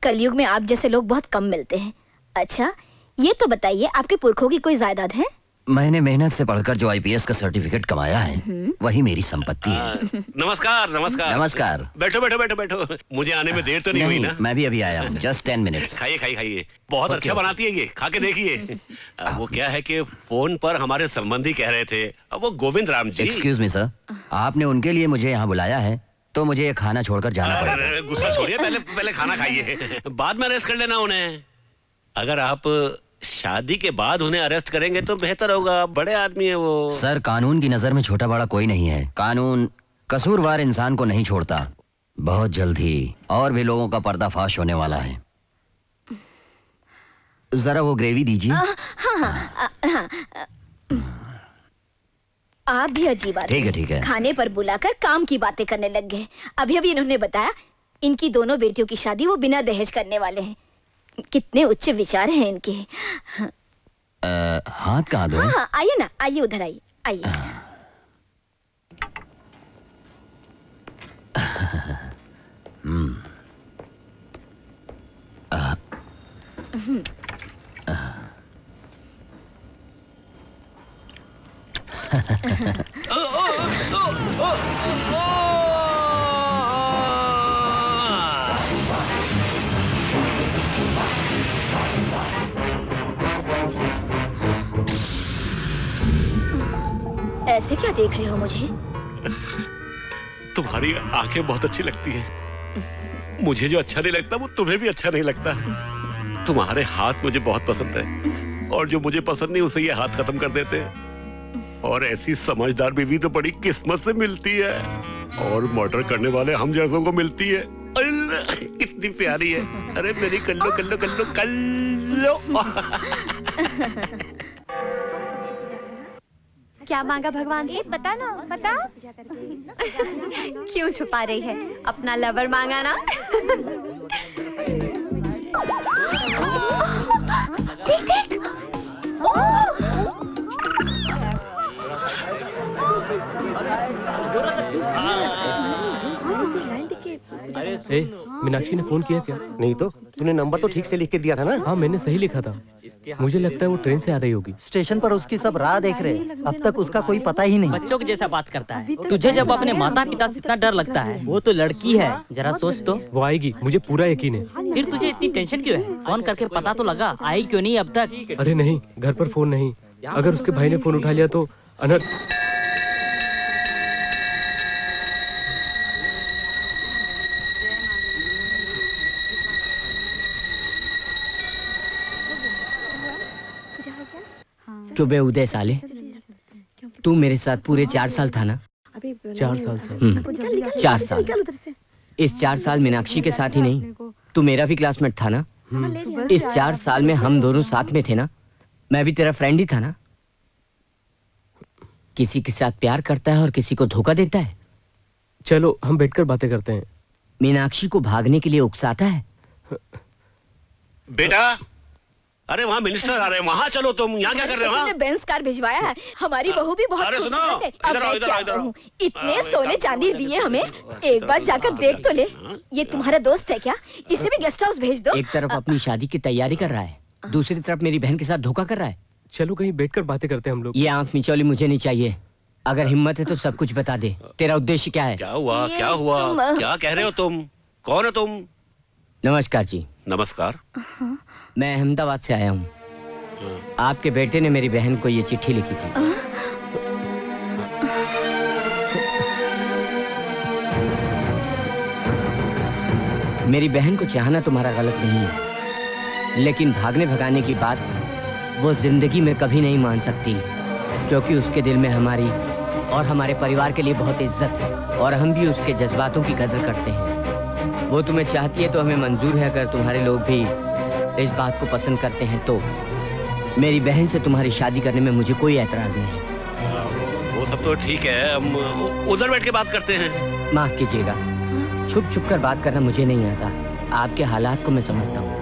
Speaker 8: कलयुग में आप जैसे लोग बहुत कम मिलते हैं। अच्छा, ये तो बताइए, आपके पुरखों की कोई जायदाद है?
Speaker 12: मैंने मेहनत से पढ़कर जो आईपीएस का सर्टिफिकेट कमाया है वही मेरी संपत्ति है।
Speaker 11: नमस्कार नमस्कार।
Speaker 12: नमस्कार।
Speaker 11: बैठो बैठो बैठो बैठो। मुझे आने में देर तो नहीं हुई ना?
Speaker 12: मैं भी अभी आया हूँ, जस्ट 10 मिनट्स।
Speaker 11: खाइए खाइए खाइए, बहुत अच्छा बनाती है ये, खा के देखिए। वो क्या है कि फोन पर हमारे संबंधी कह रहे थे, वो Govind Ram ji.
Speaker 12: Excuse me sir, आपने उनके लिए मुझे यहाँ बुलाया है तो मुझे ये खाना छोड़कर जाना पड़ेगा।
Speaker 11: गुस्सा छोड़िए, पहले खाना खाइए, बाद में अरेस्ट कर लेना उन्हें। अगर आप शादी के बाद उन्हें अरेस्ट करेंगे तो बेहतर होगा, बड़े आदमी है वो।
Speaker 12: सर, कानून की नजर में छोटा बड़ा कोई नहीं है। कानून कसूरवार इंसान को नहीं छोड़ता। बहुत जल्द ही और भी लोगों का पर्दाफाश होने वाला है। जरा वो ग्रेवी दीजिए।
Speaker 8: आप भी अजीब आदमी।
Speaker 12: ठीक है।
Speaker 8: खाने पर बुलाकर काम की बातें करने लग गए। अभी अभी इन्होंने बताया इनकी दोनों बेटियों की शादी वो बिना दहेज करने वाले हैं। कितने उच्च विचार हैं इनके।
Speaker 12: हाथ कहाँ दो?
Speaker 8: हाँ, आइए ना, आइए उधर आइए, आइए। ऐसे क्या देख रहे हो मुझे?
Speaker 11: तुम्हारी आंखें बहुत अच्छी लगती हैं। मुझे जो अच्छा नहीं लगता वो तुम्हें भी अच्छा नहीं लगता। तुम्हारे हाथ मुझे बहुत पसंद है, और जो मुझे पसंद नहीं उसे ये हाथ खत्म कर देते हैं। और ऐसी समझदार बीवी तो बड़ी किस्मत से मिलती है, और मर्डर करने वाले हम जैसों को मिलती है। कितनी प्यारी है। अरे मेरी कल्लो कल्लो कल्लो कल्लो।
Speaker 13: क्या मांगा भगवान से? बता ना, बता। क्यों छुपा रही है? अपना लवर मांगा ना। देख देख।
Speaker 2: ए, मीनाक्षी ने फोन किया क्या?
Speaker 1: नहीं तो तूने नंबर तो ठीक से लिख के दिया था ना?
Speaker 2: हाँ, मैंने सही लिखा था। मुझे लगता है वो ट्रेन से आ रही होगी।
Speaker 3: स्टेशन पर उसकी सब राह देख रहे हैं, अब तक उसका कोई पता ही नहीं।
Speaker 5: बच्चों के जैसा बात करता है। तुझे जब अपने माता पिता से इतना डर लगता है, वो तो लड़की है, जरा सोच तो।
Speaker 2: वो आएगी, मुझे पूरा यकीन है।
Speaker 5: फिर तुझे इतनी टेंशन क्यों है? फोन करके पता तो लगा, आई क्यों नहीं अब तक?
Speaker 2: अरे नहीं, घर पर फोन नहीं। अगर उसके भाई ने फोन उठा लिया तो अनर्थ।
Speaker 5: चुबे उदय साले, तू मेरे साथ पूरे 4 साल था ना?
Speaker 2: 4 साल से।
Speaker 5: 4 साल। इस 4 साल मीनाक्षी के साथ ही नहीं, तू मेरा भी क्लासमेट था ना? इस 4 साल में हम दोनों साथ में थे ना? मैं भी तेरा फ्रेंड ही था ना? किसी के साथ प्यार करता है और किसी को धोखा देता है।
Speaker 2: चलो हम बैठकर बातें करते हैं।
Speaker 5: मीनाक्षी को भागने के लिए उकसाता है।
Speaker 11: बेटा, अरे वहाँ मिनिस्टर आ रहे हैं, वहाँ चलो तुम, यहाँ क्या कर रहे हो?
Speaker 4: ने बेंस कार भिजवाया है, हमारी बहू भी बहुत
Speaker 11: अरे सुनो,
Speaker 4: खूबसूरत है। अब
Speaker 11: इधर आओ,
Speaker 4: मैं
Speaker 11: इधर
Speaker 4: क्या
Speaker 11: आओ, इधर आओ।
Speaker 4: कहूँ, इतने सोने चांदी दिए हमें, एक बार जाकर देख तो ले। ये तुम्हारा दोस्त है क्या? इसे भी गेस्ट हाउस भेज दो।
Speaker 5: एक तरफ अपनी शादी की तैयारी कर रहा है, दूसरी तरफ मेरी बहन के साथ धोखा कर रहा है।
Speaker 2: चलो कहीं बैठकर बातें करते हैं हम लोग।
Speaker 5: ये आंख मिचौली मुझे नहीं चाहिए। अगर हिम्मत है तो सब कुछ बता दे। तेरा उद्देश्य क्या है?
Speaker 11: क्या हुआ, क्या हुआ, क्या कह रहे हो तुम? कौन हो तुम?
Speaker 5: नमस्कार जी।
Speaker 11: नमस्कार।
Speaker 5: मैं अहमदाबाद से आया हूँ। आपके बेटे ने मेरी बहन को ये चिट्ठी लिखी थी। मेरी बहन को चाहना तुम्हारा गलत नहीं है, लेकिन भागने भगाने की बात वो जिंदगी में कभी नहीं मान सकती, क्योंकि उसके दिल में हमारी और हमारे परिवार के लिए बहुत इज्जत है और हम भी उसके जज्बातों की कदर करते हैं। वो तुम्हें चाहती है तो हमें मंजूर है। अगर तुम्हारे लोग भी इस बात को पसंद करते हैं तो मेरी बहन से तुम्हारी शादी करने में मुझे कोई एतराज नहीं है।
Speaker 11: वो सब तो ठीक है, हम उधर बैठ के बात करते हैं।
Speaker 5: माफ कीजिएगा, छुप छुप कर बात करना मुझे नहीं आता। आपके हालात को मैं समझता हूँ।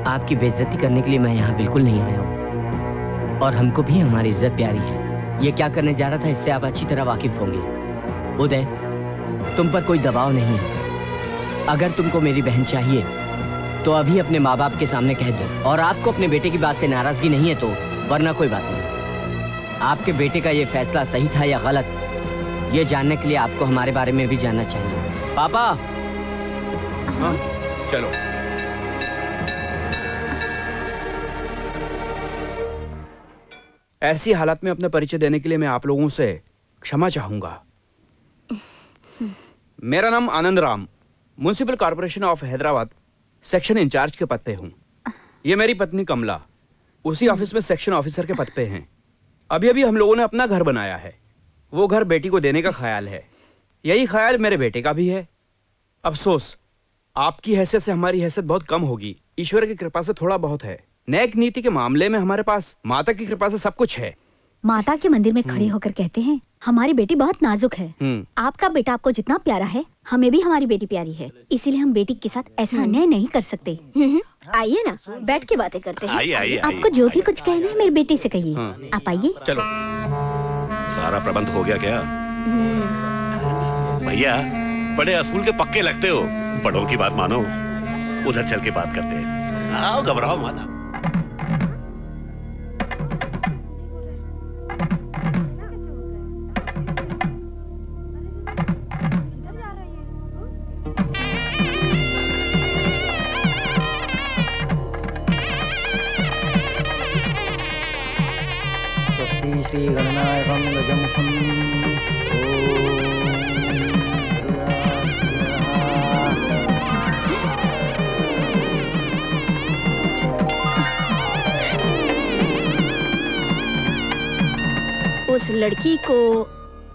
Speaker 5: आपकी बेइज्जती करने के लिए मैं यहाँ बिल्कुल नहीं आया हूँ, और हमको भी हमारी इज्जत प्यारी है। ये क्या करने जा रहा था इससे आप अच्छी तरह वाकिफ होंगे। उदय, तुम पर कोई दबाव नहीं है। अगर तुमको मेरी बहन चाहिए तो अभी अपने माँ बाप के सामने कह दो, और आपको अपने बेटे की बात से नाराजगी नहीं है तो वरना कोई बात नहीं। आपके बेटे का ये फैसला सही था या गलत, ये जानने के लिए आपको हमारे बारे में भी जानना चाहिए। पापा।
Speaker 10: हाँ, चलो। ऐसी हालत में अपना परिचय देने के लिए मैं आप लोगों से क्षमा चाहूंगा। मेरा नाम Anand Ram, municipal corporation of Hyderabad section in charge के पद पे हूँ। ये मेरी पत्नी कमला उसी ऑफिस में सेक्शन ऑफिसर के पद पे हैं। अभी अभी हम लोगों ने अपना घर बनाया है, वो घर बेटी को देने का ख्याल है। यही ख्याल मेरे बेटे का भी है। अफसोस, आपकी हैसियत से हमारी हैसियत बहुत कम होगी। ईश्वर की कृपा से थोड़ा बहुत है। नेक नीति के मामले में हमारे पास माता की कृपा से सब कुछ है।
Speaker 4: माता के मंदिर में खड़े होकर कहते हैं हमारी बेटी बहुत नाजुक है। आपका बेटा आपको जितना प्यारा है, हमें भी हमारी बेटी प्यारी है, इसीलिए हम बेटी के साथ ऐसा अन्याय नहीं कर सकते। आइए ना, बैठ के बातें करते हैं।
Speaker 11: आइए, आइए,
Speaker 4: आपको जो भी कुछ कहना है मेरे बेटे से कहिए। आप आइए।
Speaker 11: चलो। सारा प्रबंध हो गया क्या? भैया, बड़े असूल के पक्के लगते हो। बड़ों की बात मानो, उधर चल के बात करते हैं। आओ, घबराओ मत।
Speaker 3: श्री गणनायकं गजमुखं
Speaker 8: उस लड़की को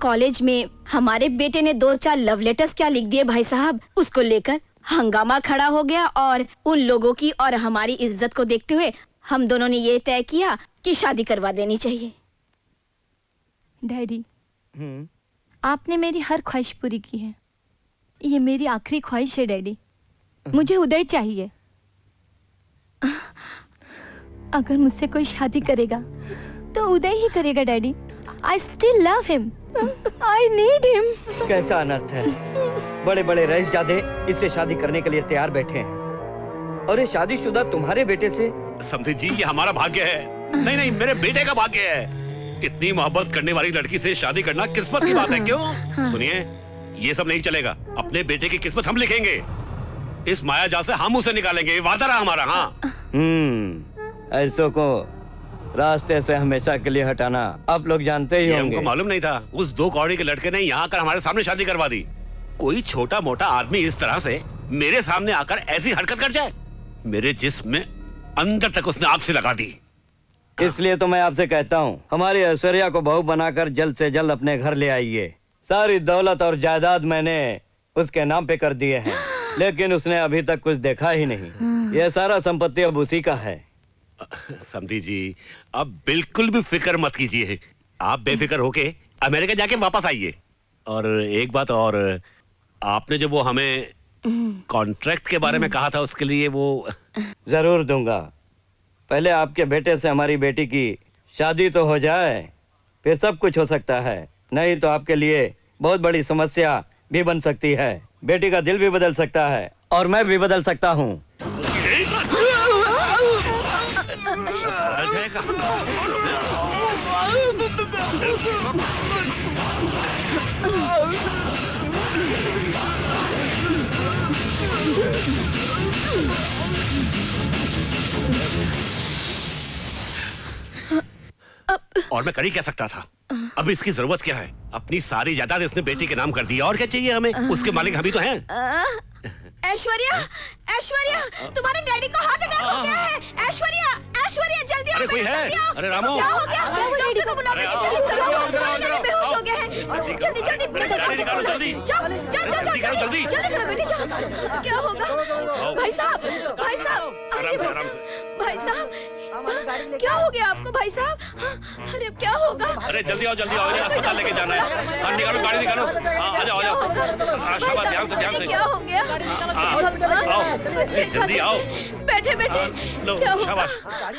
Speaker 8: कॉलेज में हमारे बेटे ने 2-4 लव लेटर्स क्या लिख दिए भाई साहब। उसको लेकर हंगामा खड़ा हो गया और उन लोगों की और हमारी इज्जत को देखते हुए हम दोनों ने ये तय किया कि शादी करवा देनी चाहिए।
Speaker 13: डैडी, आपने मेरी हर ख्वाहिश पूरी की है। ये मेरी आखिरी ख्वाहिश है डैडी। मुझे उदय चाहिए। अगर मुझसे कोई शादी करेगा तो उदय ही करेगा daddy. I still love him. I need him.
Speaker 6: कैसा अनर्थ है। बड़े बड़े रईसजादे इससे शादी करने के लिए तैयार बैठे हैं, और ये शादीशुदा तुम्हारे बेटे से।
Speaker 11: समझी जी, ये हमारा भाग्य है। नहीं नहीं, मेरे बेटे का भाग्य है। इतनी मोहब्बत करने वाली लड़की से शादी करना किस्मत की बात है। क्यों? सुनिए, ये सब नहीं चलेगा। अपने बेटे की किस्मत हम लिखेंगे। इस मायाजाल से हम उसे निकालेंगे, वादा रहा हमारा। हाँ।
Speaker 6: ऐसों को रास्ते से हमेशा के लिए हटाना आप लोग जानते ही होंगे।
Speaker 11: हमको मालूम नहीं था। उस 2 कौड़ी के लड़के ने यहाँ आकर हमारे सामने शादी करवा दी। कोई छोटा मोटा आदमी इस तरह से मेरे सामने आकर ऐसी हरकत कर जाए? मेरे जिस्म में अंदर तक उसने आग से लगा दी।
Speaker 6: इसलिए तो मैं आपसे कहता हूँ, हमारी ऐश्वर्या को बहू बनाकर जल्द से जल्द अपने घर ले आइए। सारी दौलत और जायदाद मैंने उसके नाम पे कर दिए हैं, लेकिन उसने अभी तक कुछ देखा ही नहीं। यह सारा संपत्ति अब उसी का है।
Speaker 11: समधी जी, अब बिल्कुल भी फिक्र मत कीजिए। आप बेफिक्र होके अमेरिका जाके वापस आइए। और एक बात और, आपने जो वो हमें कॉन्ट्रैक्ट के बारे में कहा था, उसके लिए वो
Speaker 6: जरूर दूंगा। पहले आपके बेटे से हमारी बेटी की शादी तो हो जाए, फिर सब कुछ हो सकता है। नहीं तो आपके लिए बहुत बड़ी समस्या भी बन सकती है। बेटी का दिल भी बदल सकता है और मैं भी बदल सकता हूँ।
Speaker 11: और मैं कर ही क्या सकता था? अब इसकी जरूरत क्या है? अपनी सारी जायदाद इसने बेटी के नाम कर दी, और क्या चाहिए हमें? उसके मालिक हम ही तो हैं।
Speaker 4: ऐश्वर्या, ऐश्वर्या, तुम्हारे डैडी को हार्ट अटैक हो गया है। ऐश्वर्या, ऐश्वर्या, जल्दी आओ।
Speaker 11: अरे कोई है? अरे रामू,
Speaker 4: क्या हो गया? डॉक्टर को बुलाओ, जल्दी करो। बेहोश हो गए हैं। जल्दी जल्दी
Speaker 11: निकालो, जल्दी।
Speaker 4: जाओ, जाओ, जाओ,
Speaker 11: जल्दी करो, जल्दी।
Speaker 4: जल्दी करो बेटी, जाओ। क्या होगा? भाई साहब, भाई साहब,
Speaker 11: आराम से।
Speaker 4: भाई साहब, क्या हो गया आपको भाई साहब? अरे अब क्या होगा?
Speaker 11: अरे जल्दी आओ, जल्दी आओ, इन्हें अस्पताल लेके जाना है। हाँ, निकालो गाड़ी, निकालो। हाँ, आ जाओ, आ जाओ। शाबाश, ध्यान से, ध्यान से।
Speaker 4: क्या हो गया?
Speaker 11: आओ, जल्दी आओ।
Speaker 4: बैठे बैठे।
Speaker 11: लो,
Speaker 4: क्या होगा?
Speaker 11: शाबाश।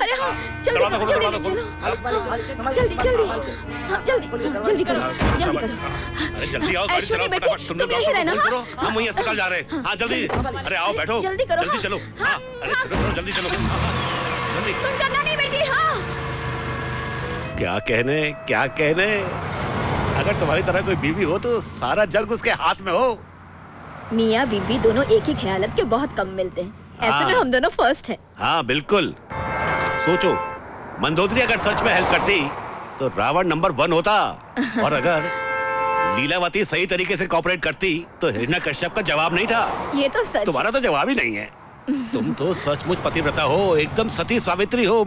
Speaker 4: अरे हाँ, जल्दी
Speaker 11: दरवाजा खोलो,
Speaker 4: जल्दी
Speaker 11: दरवाजा
Speaker 4: चलो। जल्दी जल्दी, हाँ, जल्दी जल्दी करो, जल्दी करो।
Speaker 11: अरे जल्दी आओ, गाड़ी चलाओ फटाफट। तुम लोग डॉक्टर को फोन करो, हम वहीं अस्पताल जा रहे हैं। हाँ, जल्दी। अरे आओ, बैठो।
Speaker 4: जल्दी करो।
Speaker 11: जल्दी चलो। हाँ, अरे चलो, जल्दी चलो। जल्दी।
Speaker 4: तुम करना नहीं बेटी। हाँ,
Speaker 11: क्या कहने, क्या कहने। अगर तुम्हारी तरह कोई बीवी हो तो सारा जग उसके हाथ में हो।
Speaker 4: मियाँ बीबी दोनों एक ही ख्यालत के बहुत कम मिलते हैं। ऐसे में हम दोनों फर्स्ट हैं।
Speaker 11: हाँ बिल्कुल। सोचो, मंदोदरी अगर सच में हेल्प करती तो रावण नंबर 1 होता, और अगर लीलावती सही तरीके से कॉपरेट करती तो हिरण्यकश्यप का जवाब नहीं था।
Speaker 4: ये तो सच।
Speaker 11: तुम्हारा तो जवाब ही नहीं है। तुम तो सचमुच पतिव्रता हो, एकदम सती सावित्री हो।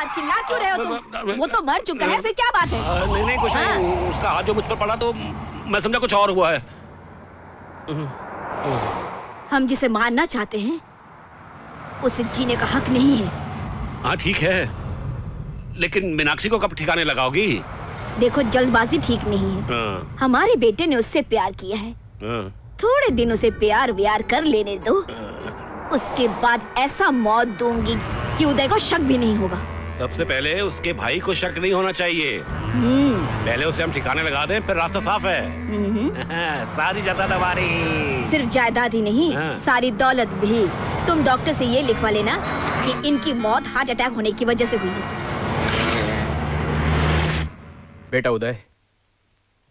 Speaker 4: चिल्ला क्यों रहे हो तुम? वो तो मर चुका है, फिर क्या बात है?
Speaker 11: नहीं नहीं, कुछ नहीं। उसका हाथ जो मुझ पर पड़ा तो मैं समझा कुछ और हुआ है।
Speaker 4: हम जिसे मारना चाहते हैं उसे जीने का हक नहीं है।
Speaker 11: हाँ ठीक है, लेकिन मीनाक्षी को कब ठिकाने लगाओगी?
Speaker 4: देखो, जल्दबाजी ठीक नहीं है। हमारे बेटे ने उससे प्यार किया है, थोड़े दिन उसे प्यार व्यार कर लेने दो। उसके बाद ऐसा मौत दूंगी कि उदय को शक भी नहीं होगा।
Speaker 11: सबसे पहले उसके भाई को शक नहीं होना चाहिए। पहले उसे हम ठिकाने लगा दें, फिर रास्ता साफ है। सारी जायदाद हमारी।
Speaker 4: सिर्फ जायदाद ही नहीं, सारी दौलत भी। तुम डॉक्टर से ये लिखवा लेना कि इनकी मौत हार्ट अटैक होने की वजह से हुई है।
Speaker 10: बेटा उदय,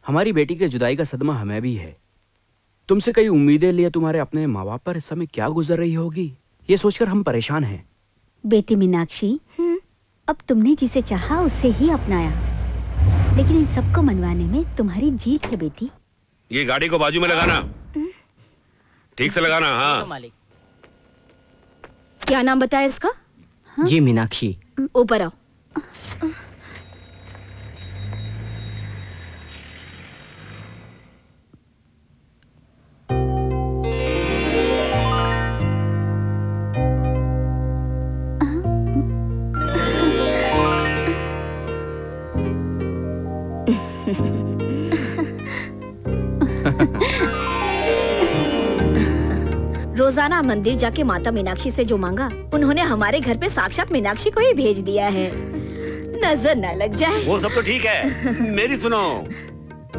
Speaker 10: हमारी बेटी के जुदाई का सदमा हमें भी है। तुमसे कई उम्मीदें लिए तुम्हारे अपने माँ बाप पर इस समय क्या गुजर रही होगी, ये सोचकर हम परेशान हैं।
Speaker 4: बेटी मीनाक्षी, अब तुमने जिसे चाहा उसे ही अपनाया, लेकिन इन सबको मनवाने में तुम्हारी जीत है बेटी।
Speaker 11: ये गाड़ी को बाजू में लगाना, ठीक से लगाना। हाँ,
Speaker 4: क्या नाम बताया इसका?
Speaker 5: जी मीनाक्षी।
Speaker 4: ऊपर आओ। रोजाना मंदिर जाके माता मीनाक्षी से जो मांगा, उन्होंने हमारे घर पे साक्षात मीनाक्षी को ही भेज दिया है। नजर न लग जाए।
Speaker 11: वो सब तो ठीक है, मेरी सुनो।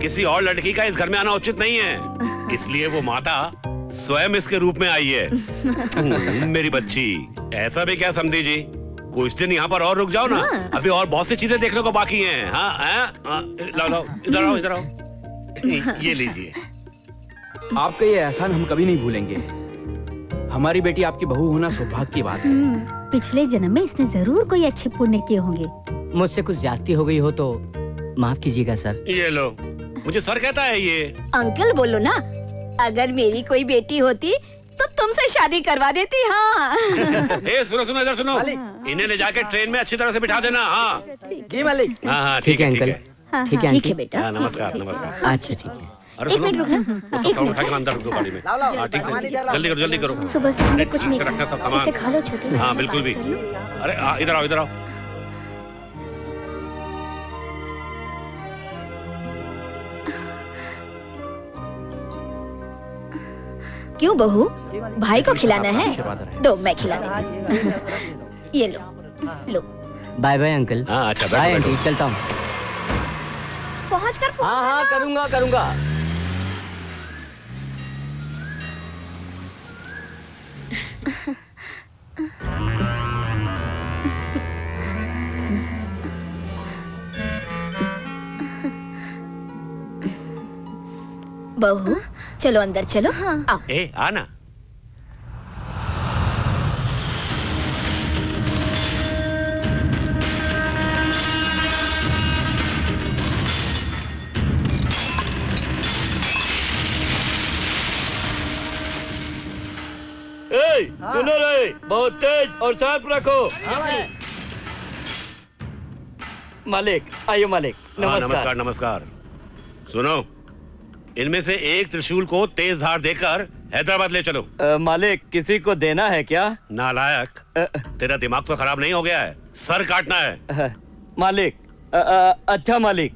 Speaker 11: किसी और लड़की का इस घर में आना उचित नहीं है, इसलिए वो माता स्वयं इसके रूप में आई है। मेरी बच्ची, ऐसा भी क्या समझी जी? कुछ दिन यहाँ पर और रुक जाओ ना। अभी और बहुत सी चीजें देखने को बाकी हैं। हाँ, लाओ, इधर आओ, इधर आओ। ये लीजिए।
Speaker 10: आपका ये एहसान हम कभी नहीं भूलेंगे। हमारी बेटी आपकी बहू होना सौभाग्य की बात है।
Speaker 4: पिछले जन्म में इसने जरूर कोई अच्छे पुण्य किए होंगे।
Speaker 5: मुझसे कुछ ज्यादती हो गई हो तो माफ कीजिएगा सर।
Speaker 11: ये लो, मुझे सर कहता है ये।
Speaker 4: अंकल बोलो ना, अगर मेरी कोई बेटी होती तो तुमसे शादी करवा देती। हाँ।
Speaker 11: सुनो सुनो, इधर सुनो। इन्हें ले जाके ट्रेन में अच्छी तरह से बिठा देना। हाँ
Speaker 3: जी मालिक।
Speaker 11: हाँ,
Speaker 5: ठीक है अंकल।
Speaker 4: ठीक है बेटा।
Speaker 11: नमस्कार, नमस्कार।
Speaker 5: अच्छा ठीक है।
Speaker 11: अरे
Speaker 8: एक
Speaker 11: सुनो,
Speaker 8: मिनट रुकना।
Speaker 11: वो सब सामान उठा के अंदर रख दो गाड़ी में। हाँ, ठीक से जल्दी करो।
Speaker 8: सुबह से हमने कुछ
Speaker 11: ठीक
Speaker 8: नहीं
Speaker 11: से रखना सब सामान।
Speaker 8: इसे खा लो छोटे।
Speaker 11: हाँ बिल्कुल भी। अरे इधर आओ, इधर आओ।
Speaker 4: क्यों बहू, भाई को खिलाना है? दो, मैं खिला देती। ये लो, लो।
Speaker 5: Bye bye uncle.
Speaker 11: हाँ अच्छा,
Speaker 5: बाय
Speaker 11: बैठो,
Speaker 5: आंटी, चलता हूँ।
Speaker 8: पहुँच कर फोन
Speaker 5: हाँ हाँ करूँगा करूँगा।
Speaker 4: बहू चलो अंदर चलो। हाँ आओ।
Speaker 11: ए आना।
Speaker 6: सुनो रे, बहुत तेज और शार्प रखो। मालिक आइए मालिक।
Speaker 11: नमस्कार। नमस्कार नमस्कार। सुनो, इनमें से एक त्रिशूल को तेज धार देकर हैदराबाद ले चलो।
Speaker 6: मालिक किसी को देना है क्या?
Speaker 11: नालायक, तेरा दिमाग तो खराब नहीं हो गया है? सर काटना है।
Speaker 6: मालिक अच्छा मालिक।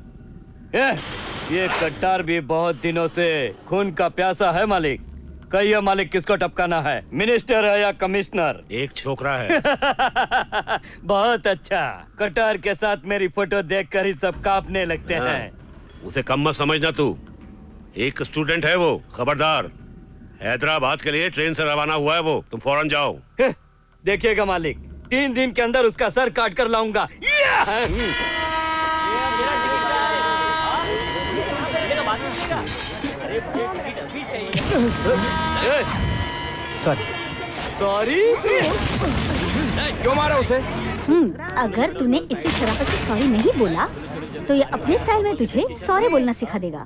Speaker 6: ये कट्टार भी बहुत दिनों से खून का प्यासा है मालिक। कहिए मालिक किसको टपकाना है, मिनिस्टर है या कमिश्नर?
Speaker 11: एक छोकरा है।
Speaker 6: बहुत अच्छा। कटार के साथ मेरी फोटो देखकर ही सब कांपने लगते हैं।
Speaker 11: उसे कम मत समझना तू, एक स्टूडेंट है वो। खबरदार, हैदराबाद के लिए ट्रेन से रवाना हुआ है वो। तुम फौरन जाओ।
Speaker 6: देखिएगा मालिक, 3 दिन के अंदर उसका सर काट कर लाऊंगा।
Speaker 10: सॉरी। क्यों मारा उसे?
Speaker 4: अगर तूने इसी शराफत से सॉरी नहीं बोला तो ये अपने स्टाइल में तुझे सॉरी बोलना सिखा देगा।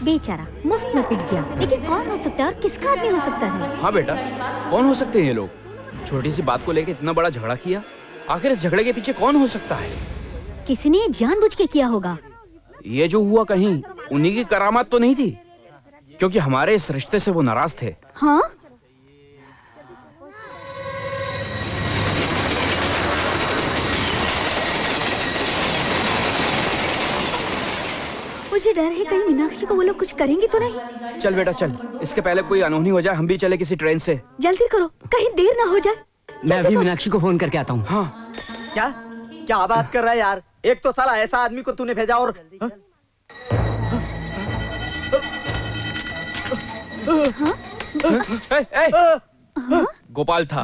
Speaker 4: बेचारा मुफ्त में पिट गया, लेकिन कौन हो सकता है और किसका आदमी हो सकता है?
Speaker 10: हाँ बेटा, कौन हो सकते हैं ये लोग? छोटी सी बात को लेकर इतना बड़ा झगड़ा किया। आखिर इस झगड़े के पीछे कौन हो सकता है?
Speaker 4: किसी ने जानबूझ के किया होगा।
Speaker 10: ये जो हुआ कहीं उन्हीं की करामात तो नहीं थी? क्योंकि हमारे इस रिश्ते से वो नाराज थे।
Speaker 4: हाँ? मुझे डर है कहीं मीनाक्षी को वो लोग कुछ करेंगे तो नहीं।
Speaker 10: चल बेटा चल, इसके पहले कोई अनहोनी हो जाए, हम भी चले किसी ट्रेन से।
Speaker 4: जल्दी करो, कहीं देर ना हो जाए।
Speaker 5: मैं अभी मीनाक्षी को फोन करके आता हूँ।
Speaker 10: हाँ।
Speaker 3: क्या क्या बात कर रहा है यार? एक तो साला ऐसा आदमी को तूने भेजा और
Speaker 10: गोपाल था।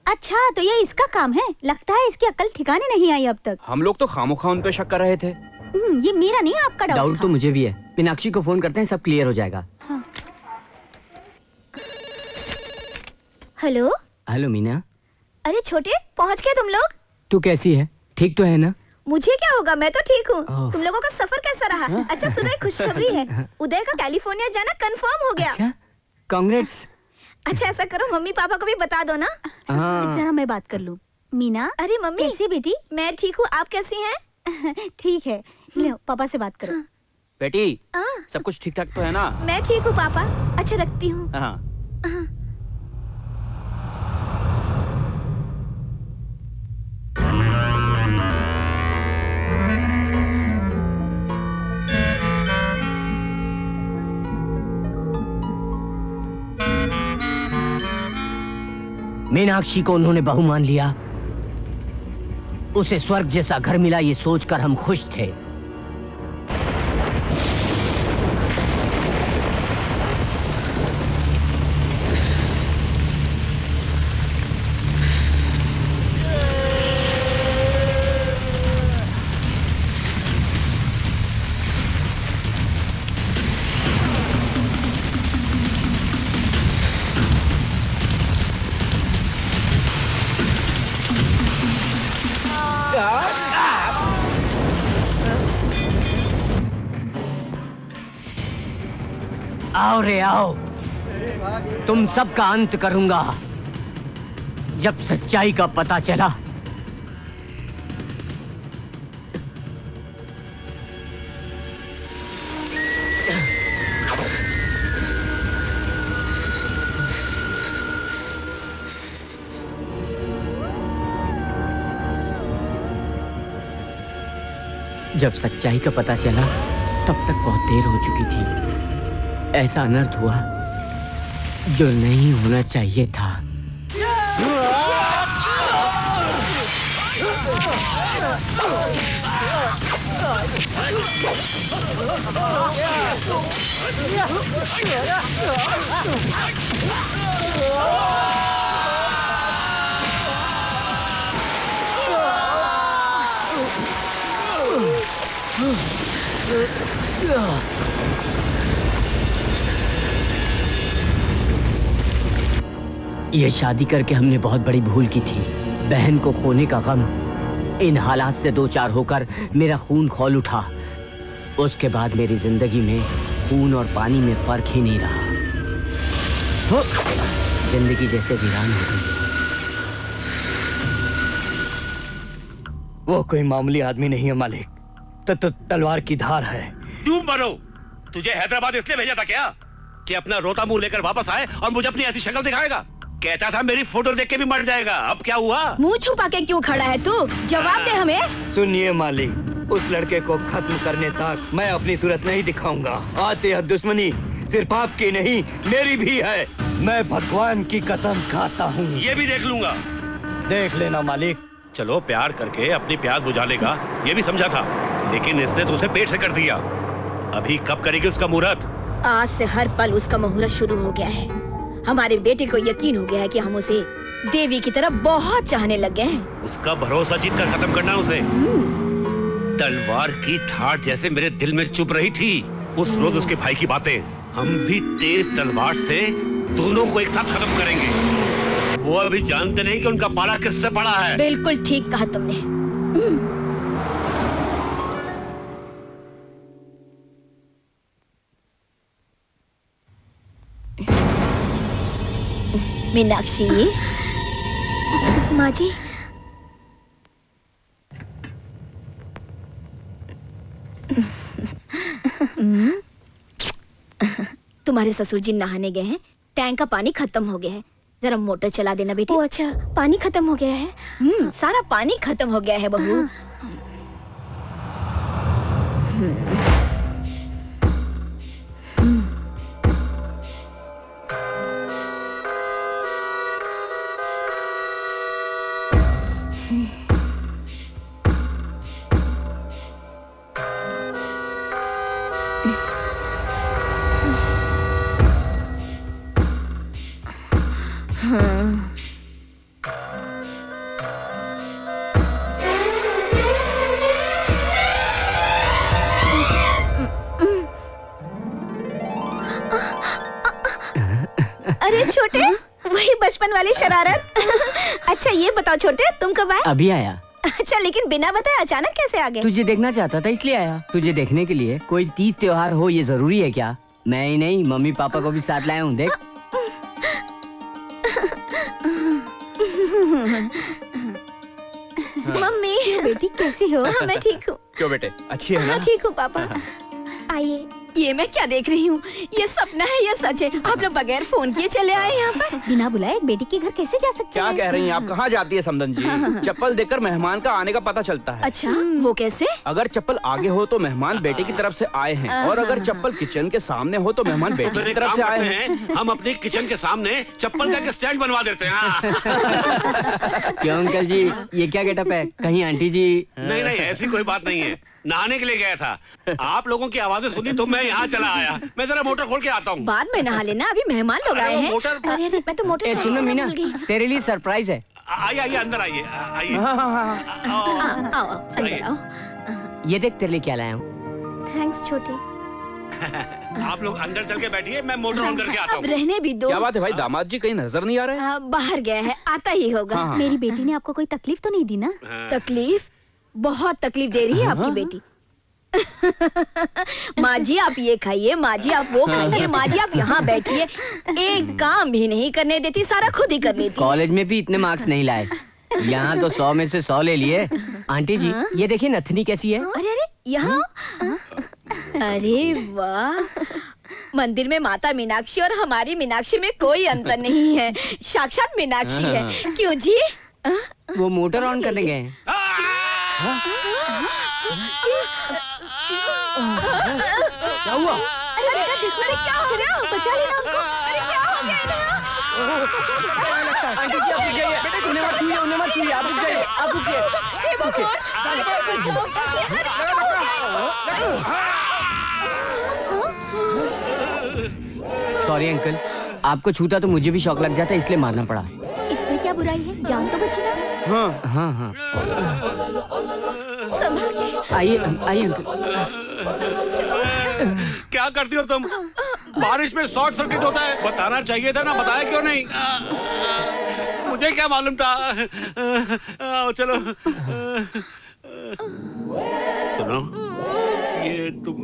Speaker 4: अच्छा, तो ये इसका काम है। लगता है इसकी अक्ल ठिकाने नहीं आई अब तक।
Speaker 10: हम लोग तो खामोखा उन पे शक कर रहे थे।
Speaker 4: ये मेरा नहीं, आपका डाउट
Speaker 5: डाउट
Speaker 4: था।
Speaker 5: तो मुझे भी है। मीनाक्षी को फोन करते हैं, सब क्लियर हो जाएगा।
Speaker 4: हाँ।
Speaker 8: हेलो।
Speaker 5: हेलो मीना।
Speaker 8: अरे छोटे, पहुंच गए तुम लोग?
Speaker 5: तू कैसी है? ठीक तो है ना?
Speaker 8: मुझे क्या होगा, मैं तो ठीक हूँ।
Speaker 5: ओह।
Speaker 8: तुम लोगों का सफर कैसा रहा? अच्छा सुनो, एक खुशखबरी है, उदय का कैलिफोर्निया जाना कंफर्म हो गया।
Speaker 5: अच्छा, कांग्रेट्स।
Speaker 8: अच्छा ऐसा करो, मम्मी पापा को भी बता दो ना।
Speaker 4: जरा मैं बात कर लूं। मीना।
Speaker 8: अरे मम्मी
Speaker 4: कैसी बेटी?
Speaker 8: मैं ठीक हूँ, आप कैसी हैं?
Speaker 4: ठीक है, लो पापा से बात करो।
Speaker 10: बेटी, सब कुछ ठीक ठाक तो है ना?
Speaker 8: मैं ठीक हूँ पापा। अच्छा रखती हूँ।
Speaker 10: हाँ।
Speaker 5: मीनाक्षी को उन्होंने बहू मान लिया। उसे स्वर्ग जैसा घर मिला, ये सोचकर हम खुश थे। आओ रे आओ, तुम सबका अंत करूंगा जब सच्चाई का पता चला। जब सच्चाई का पता चला तब तक बहुत देर हो चुकी थी। ऐसा अनर्थ हुआ जो नहीं होना चाहिए था। ये शादी करके हमने बहुत बड़ी भूल की थी। बहन को खोने का गम, इन हालात से दो चार होकर मेरा खून खौल उठा। उसके बाद मेरी जिंदगी में खून और पानी में फर्क ही नहीं रहा। जिंदगी जैसे वीरान हो गई।
Speaker 6: वो कोई मामूली आदमी नहीं है मालिक, तलवार की धार है।
Speaker 11: क्यों मरो? तुझे हैदराबाद इसलिए भेजा था क्या कि अपना रोता मुंह लेकर वापस आए और मुझे अपनी ऐसी शक्ल दिखाएगा? कहता था मेरी फोटो देख के भी मर जाएगा। अब क्या हुआ?
Speaker 8: मुंह छुपा के क्यों खड़ा है तू? जवाब दे हमें।
Speaker 6: सुनिए मालिक, उस लड़के को खत्म करने तक मैं अपनी सूरत नहीं दिखाऊंगा। आज से यह दुश्मनी सिर्फ आपकी नहीं, मेरी भी है। मैं भगवान की कसम खाता हूँ।
Speaker 11: ये भी देख लूंगा।
Speaker 6: देख लेना मालिक।
Speaker 11: चलो, प्यार करके अपनी प्यास बुझा लेगा ये भी समझा था, लेकिन इसने तो उसे पेट से कर दिया। अभी कब करेगी उसका मुहूर्त?
Speaker 8: आज से हर पल उसका मुहूर्त शुरू हो गया है। हमारे बेटे को यकीन हो गया है कि हम उसे देवी की तरह बहुत चाहने लग गए हैं।
Speaker 11: उसका भरोसा जीत कर खत्म करना उसे। तलवार की धार जैसे मेरे दिल में चुप रही थी उस रोज उसके भाई की बातें। हम भी तेज तलवार से दोनों को एक साथ खत्म करेंगे। वो अभी जानते नहीं कि उनका पाला किससे पड़ा है।
Speaker 8: बिल्कुल ठीक कहा तुमने। मीनाक्षी। माँ जी। तुम्हारे ससुर जी नहाने गए हैं, टैंक का पानी खत्म हो गया है, जरा मोटर चला देना बेटी।
Speaker 13: ओ अच्छा, पानी खत्म हो गया है?
Speaker 8: सारा पानी खत्म हो गया है बहू।
Speaker 4: बचपन वाली शरारत। अच्छा ये बताओ छोटे, तुम कब आए?
Speaker 5: अभी आया।
Speaker 4: अच्छा लेकिन बिना बताए अचानक कैसे आ गए?
Speaker 5: तुझे देखना चाहता था इसलिए आया। तुझे देखने के लिए कोई तीज त्योहार हो ये जरूरी है क्या? मैं ही नहीं, मम्मी पापा को भी साथ लाया हूँ। देख
Speaker 4: मम्मी। बेटी कैसी हो? मैं ठीक हूँ।
Speaker 10: क्यों बेटे, अच्छी है ना?
Speaker 4: ठीक हूँ पापा। आइए। ये मैं क्या देख रही हूँ? ये सपना है या सच है? आप लोग बगैर फोन किए चले आए यहाँ पर? बिना बुलाए एक बेटी के घर कैसे जा सकते
Speaker 10: क्या
Speaker 4: हैं?
Speaker 10: कह रही हैं आप? कहाँ जाती है समदन जी? चप्पल देखकर मेहमान का आने का पता चलता है।
Speaker 4: अच्छा वो कैसे?
Speaker 10: अगर चप्पल आगे हो तो मेहमान बेटे की तरफ से आए हैं, और अगर चप्पल किचन के सामने हो तो मेहमान बेटे की तरफ से आए हैं।
Speaker 11: हम अपने किचन के सामने चप्पल का स्टैंड बनवा देते हैं।
Speaker 5: क्यों अंकल जी, ये क्या गेटअप है? कहीं आंटी जी?
Speaker 11: नहीं नहीं, ऐसी कोई बात नहीं है। नहाने के लिए गया था, आप लोगों की आवाजें सुनी तो मैं यहाँ चला आया। मैं जरा मोटर खोल के आता हूँ।
Speaker 4: बाद में नहा लेना, अभी मेहमान लोग आए हैं। अरे अरे मैं तो मोटर
Speaker 5: सुनो मीना, तेरे लिए सरप्राइज है।
Speaker 11: आइए आइए अंदर आइए आइए।
Speaker 4: आओ अंदर आओ।
Speaker 5: ये देख तेरे लिए क्या लाया हूँ।
Speaker 4: थैंक्स छोटे।
Speaker 11: आप लोग अंदर चल के बैठिए, मैं मोटर ऑन करके आता
Speaker 4: अब
Speaker 11: हूँ।
Speaker 4: रहने भी दो।
Speaker 10: क्या बात है भाई, दामाद जी कहीं नजर नहीं आ रहे?
Speaker 4: बाहर गया है, आता ही होगा। मेरी बेटी ने आपको कोई तकलीफ तो नहीं दी ना? तकलीफ? बहुत तकलीफ दे रही है आपकी बेटी। माँ जी आप ये खाइए, माँ जी आप वो खाइए, माँ जी आप यहाँ बैठिए। एक काम भी नहीं करने देती, सारा खुद ही कर लेती।
Speaker 5: कॉलेज में भी इतने मार्क्स नहीं लाए, यहाँ तो 100 में से 100 ले लिए। आंटी जी ये देखिए नथनी कैसी है?
Speaker 4: अरे अरे यहाँ, अरे वाह, मंदिर में माता मीनाक्षी और हमारी मीनाक्षी में कोई अंतर नहीं है, साक्षात मीनाक्षी है। क्यों जी?
Speaker 5: वो मोटर ऑन करने गए हैं।
Speaker 4: क्या हुआ? अरे देखो क्या हो गया? बचा लेना हमको। अरे क्या हो गया इन्हें?
Speaker 5: आंटी जी आप रुक जाइए, बेटे उन्हें मत छूइए, उन्हें मत छूइए, आप रुक जाइए, आप रुकिए।
Speaker 4: हे भगवान,
Speaker 5: सॉरी अंकल, आपको छूता तो मुझे भी शौक लग जाता, इसलिए मारना पड़ा।
Speaker 4: इसमें क्या बुराई है? जान तो बची ना।
Speaker 5: हाँ हाँ हाँ।
Speaker 4: संभल के।
Speaker 5: आइए आइए अंकल।
Speaker 11: क्या करती हो तुम? बारिश में शॉर्ट सर्किट होता है, बताना चाहिए था ना, बताया क्यों नहीं? मुझे क्या मालूम था? चलो सुनो, ये तुम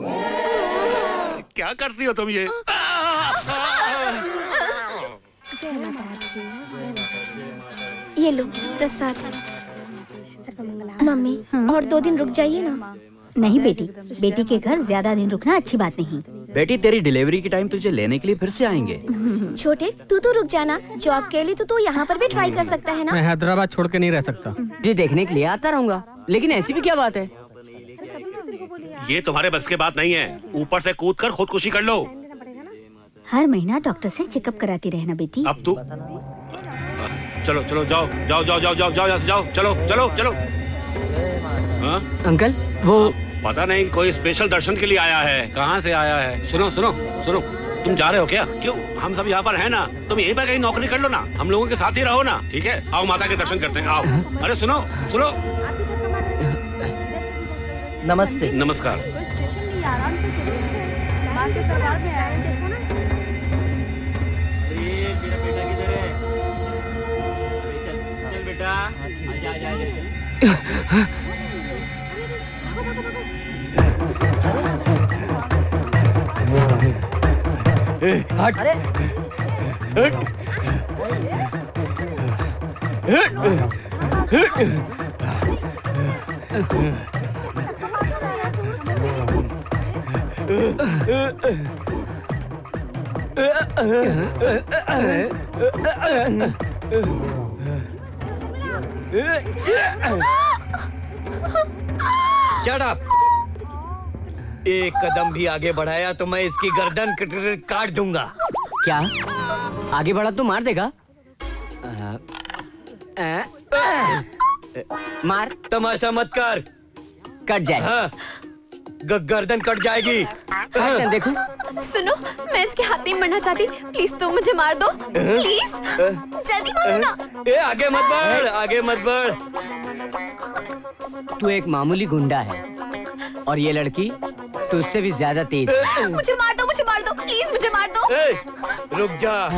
Speaker 11: क्या करती हो तुम? ये
Speaker 8: ये लो प्रसाद। मम्मी और 2 दिन रुक जाइए ना।
Speaker 4: नहीं बेटी, बेटी के घर ज्यादा दिन रुकना अच्छी बात नहीं।
Speaker 10: बेटी तेरी डिलीवरी के टाइम तुझे लेने के लिए फिर से आएंगे।
Speaker 8: छोटे तू तो रुक जाना, जॉब के लिए तो तू यहाँ पर भी ट्राई कर सकता है ना।
Speaker 14: मैं हैदराबाद छोड़ के नहीं रह सकता।
Speaker 5: जी देखने के लिए आता रहूंगा, लेकिन ऐसी भी क्या बात है?
Speaker 11: ये तुम्हारे बस की बात नहीं है, ऊपर से कूद कर खुदकुशी कर लो।
Speaker 4: हर महीना डॉक्टर से चेकअप कराती रहना बेटी।
Speaker 11: अब तू चलो चलो जाओ जाओ जाओ जाओ जाओ जाओ यहाँ से जाओ, चलो चलो चलो। हाँ
Speaker 5: अंकल वो
Speaker 11: पता नहीं, कोई स्पेशल दर्शन के लिए आया है। कहाँ से आया है? सुनो सुनो सुनो, तुम जा रहे हो क्या? क्यों, हम सब यहाँ पर हैं ना, तुम यहीं पर कहीं नौकरी कर लो ना, हम लोगों के साथ ही रहो ना, ठीक है? आओ माता के दर्शन करते हैं, आओ। अरे सुनो सुनो।
Speaker 1: नमस्ते।
Speaker 11: नमस्कार।
Speaker 1: अरे
Speaker 6: Shut up! एक कदम भी आगे बढ़ाया तो मैं इसकी गर्दन काट दूंगा।
Speaker 5: क्या आगे बढ़ा तो मार देगा? मार।
Speaker 6: तमाशा मत कर,
Speaker 5: कट जाए।
Speaker 6: हाँ, गर्दन कट जाएगी।
Speaker 5: देखो
Speaker 13: सुनो, मैं इसके हाथ नहीं मरना चाहती, प्लीज तुम मुझे मार दो, प्लीज जल्दी मारो ना।
Speaker 6: ए आगे मत बढ़, आगे मत बढ़।
Speaker 5: तू एक मामूली गुंडा है और ये लड़की तो उससे भी ज्यादा तेज है।
Speaker 13: मुझे मार दो, प्लीज मुझे मार दो।
Speaker 6: ए, रुक जा।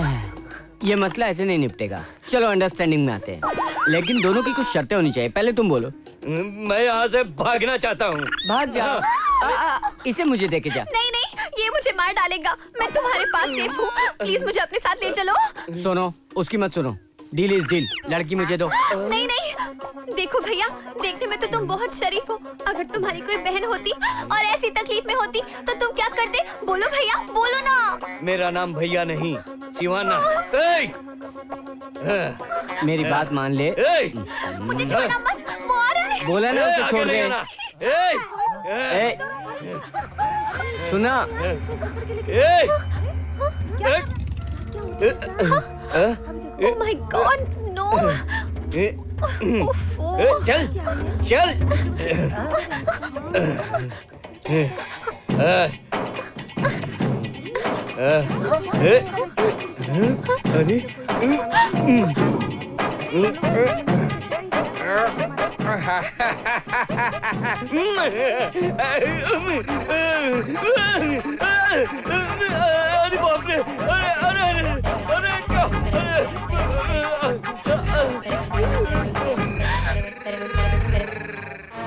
Speaker 5: ये मसला ऐसे नहीं निपटेगा। चलो अंडरस्टैंडिंग में आते हैं, लेकिन दोनों की कुछ शर्तें होनी चाहिए। पहले तुम बोलो।
Speaker 6: मैं यहाँ से भागना चाहता हूँ।
Speaker 5: भाग जाओ। इसे मुझे देके जा।
Speaker 13: नहीं नहीं, ये मुझे मार डालेगा। मैं तुम्हारे पास सेफ हूँ, प्लीज मुझे अपने साथ ले चलो।
Speaker 5: सुनो, उसकी मत सुनो। डील इज डील, लड़की मुझे दो।
Speaker 13: नहीं नहीं, देखो भैया, देखने में तो तुम बहुत शरीफ हो। अगर तुम्हारी कोई बहन होती और ऐसी तकलीफ में होती तो तुम क्या करते? बोलो भैया, बोलो ना।
Speaker 6: मेरा नाम भैया नहीं, शिवाना।
Speaker 5: मेरी बात मान ले।
Speaker 13: मुझे छोड़ना मत, वो आ रहा है।
Speaker 5: बोला ना उसे छोड़ दे। सुना?
Speaker 13: Oh my God, no!
Speaker 6: चल, चल। अरे बाप रे,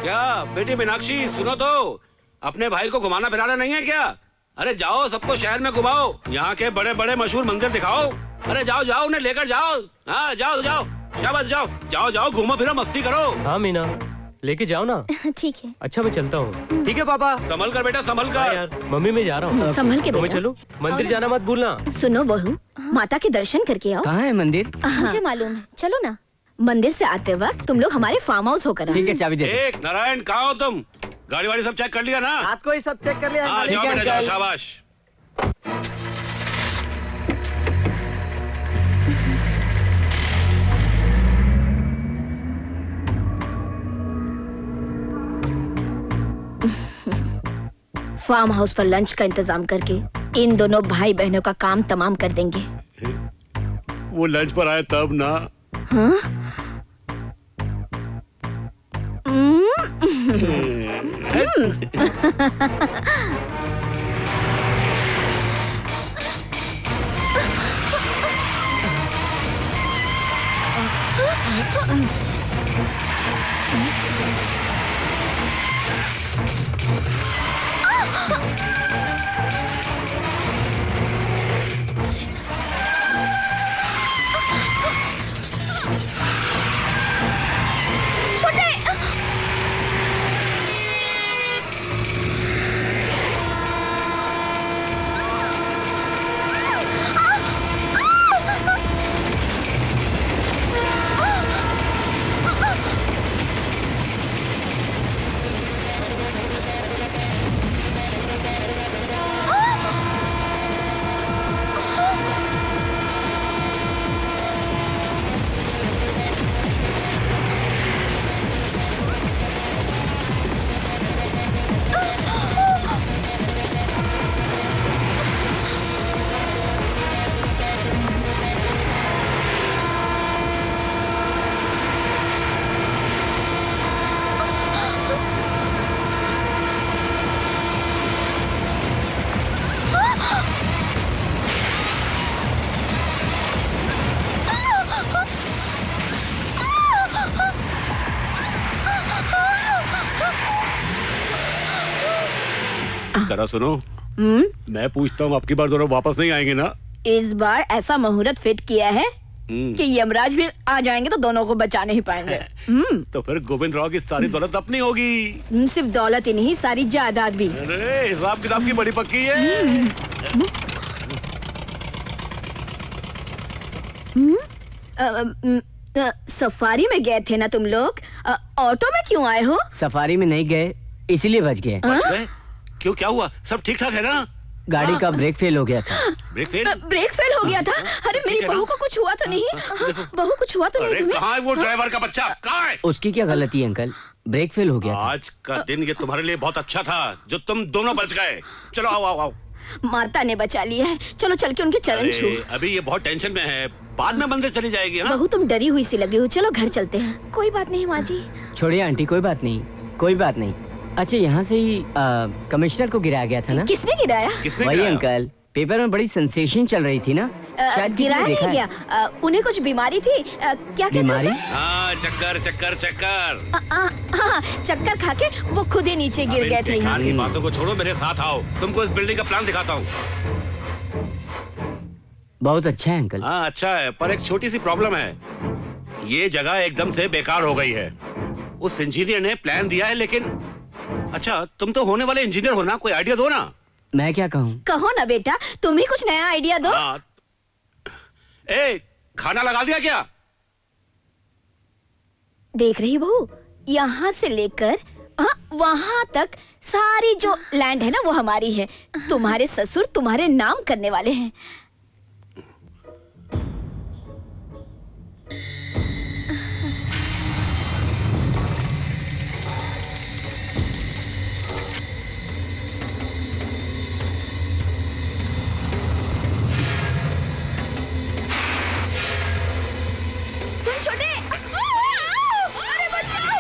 Speaker 11: क्या बेटी मीनाक्षी, सुनो तो, अपने भाई को घुमाना फिराना नहीं है क्या? अरे जाओ, सबको शहर में घुमाओ, यहाँ के बड़े बड़े मशहूर मंदिर दिखाओ। अरे जाओ जाओ, उन्हें लेकर जाओ। हाँ जाओ जाओ, शाबाश, जाओ जाओ जाओ, घूमो फिरो, मस्ती करो।
Speaker 2: हाँ मीना, लेके जाओ ना।
Speaker 13: ठीक है।
Speaker 2: अच्छा मैं चलता हूँ। ठीक है पापा।
Speaker 11: संभल कर बेटा, संभल कर।
Speaker 2: यार मम्मी मैं जा रहा हूँ।
Speaker 4: संभल के
Speaker 2: मैं
Speaker 4: बेटा।
Speaker 2: चलूं? मंदिर जाना मत भूलना।
Speaker 4: सुनो बहू, माता के दर्शन करके आओ।
Speaker 5: कहाँ है मंदिर?
Speaker 4: मुझे मालूम है, चलो ना। मंदिर से आते वक्त तुम लोग हमारे फार्म हाउस होकर आना।
Speaker 5: ठीक है, चाबी दे।
Speaker 11: एक नारायण, कहाँ हो तुम? गाड़ी वाड़ी सब चेक कर लिया ना?
Speaker 3: रात को ही सब चेक कर लिया।
Speaker 11: हाँ जाओ बेटा, जाओ, शाबाश।
Speaker 4: फार्म हाउस पर लंच का इंतजाम करके इन दोनों भाई बहनों का काम तमाम कर देंगे।
Speaker 11: वो लंच पर आए तब ना।
Speaker 4: हाँ?
Speaker 11: जरा सुनो, मैं पूछता हूँ, आपकी बार दोनों वापस नहीं आएंगे ना?
Speaker 4: इस बार ऐसा मुहूर्त फिट किया है कि यमराज भी आ जाएंगे तो दोनों को बचा नहीं पाएंगे।
Speaker 11: तो फिर गोविंद राव की सारी दौलत अपनी होगी।
Speaker 4: सिर्फ दौलत ही नहीं, सारी जायदाद भी।
Speaker 11: अरे हिसाब किताब की बड़ी पक्की है।
Speaker 4: सफारी में गए थे ना तुम लोग? ऑटो में क्यों आए हो?
Speaker 5: सफारी में नहीं गए, इसीलिए बच गए।
Speaker 11: क्यों, क्या हुआ? सब ठीक ठाक है ना?
Speaker 5: गाड़ी का ब्रेक फेल हो गया था।
Speaker 11: Brake fail?
Speaker 4: ब्रेक फेल हो गया था? अरे मेरी बहू को कुछ हुआ तो नहीं? बहू कुछ हुआ तो नहीं तुम्हें?
Speaker 11: कहाँ है वो ड्राइवर का बच्चा? कहाँ है?
Speaker 5: उसकी क्या गलती है अंकल, ब्रेक फेल हो गया था।
Speaker 11: आज का दिन ये तुम्हारे लिए बहुत अच्छा था जो तुम दोनों बच गए। चलो आओ आओ आओ।
Speaker 4: माता ने बचा लिया है, चलो चल के उनके चरण छू।
Speaker 11: अभी ये बहुत टेंशन में है, बाद में मंदिर चली जाएगी ना?
Speaker 4: बहू तुम डरी हुई सी लगी हो, चलो घर चलते हैं।
Speaker 13: कोई बात नहीं माँ जी।
Speaker 5: छोड़िए आंटी, कोई बात नहीं, कोई बात नहीं। अच्छा यहाँ से ही कमिश्नर को गिराया गया था ना?
Speaker 4: किसने गिराया?
Speaker 5: वही अंकल, पेपर में बड़ी सेंसेशन चल रही थी ना। शायद किसी ने
Speaker 4: गिराया
Speaker 5: देखा
Speaker 4: नहीं
Speaker 5: है।
Speaker 4: गया। उन्हें कुछ बीमारी थी। क्या कहते हैं
Speaker 5: बीमारी?
Speaker 4: उसे?
Speaker 11: हाँ, चक्कर चक्कर चक्कर।
Speaker 4: हाँ, चक्कर खा के वो खुद ही नीचे गिर गए थे यहाँ
Speaker 11: बेकार
Speaker 4: से।
Speaker 11: की बातों को छोड़ो, मेरे साथ आओ, तुमको इस बिल्डिंग का प्लान दिखाता हूँ।
Speaker 5: बहुत अच्छा है अंकल।
Speaker 11: हाँ अच्छा है, पर एक छोटी सी प्रॉब्लम है। ये जगह एकदम से बेकार हो गई है। उस इंजीनियर ने प्लान दिया है, लेकिन अच्छा तुम तो होने वाले इंजीनियर हो ना, कोई आइडिया दो ना।
Speaker 5: मैं क्या कहूँ?
Speaker 4: कहो ना बेटा, तुम ही कुछ नया आइडिया दो।
Speaker 11: ए, खाना लगा दिया क्या?
Speaker 4: देख रही बहू, यहाँ से लेकर वहाँ तक सारी जो लैंड है ना वो हमारी है। तुम्हारे ससुर तुम्हारे नाम करने वाले हैं। सुन छोटे, अरे बचाओ,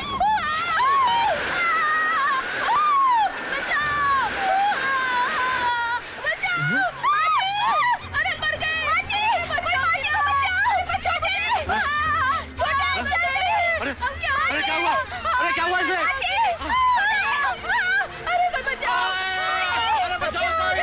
Speaker 4: अरे मर गए। छोटे,
Speaker 11: अरे क्या हुआ? अरे क्या हुआ इसे?
Speaker 4: अरे कोई बचाओ,
Speaker 11: अरे बचाओ कोई।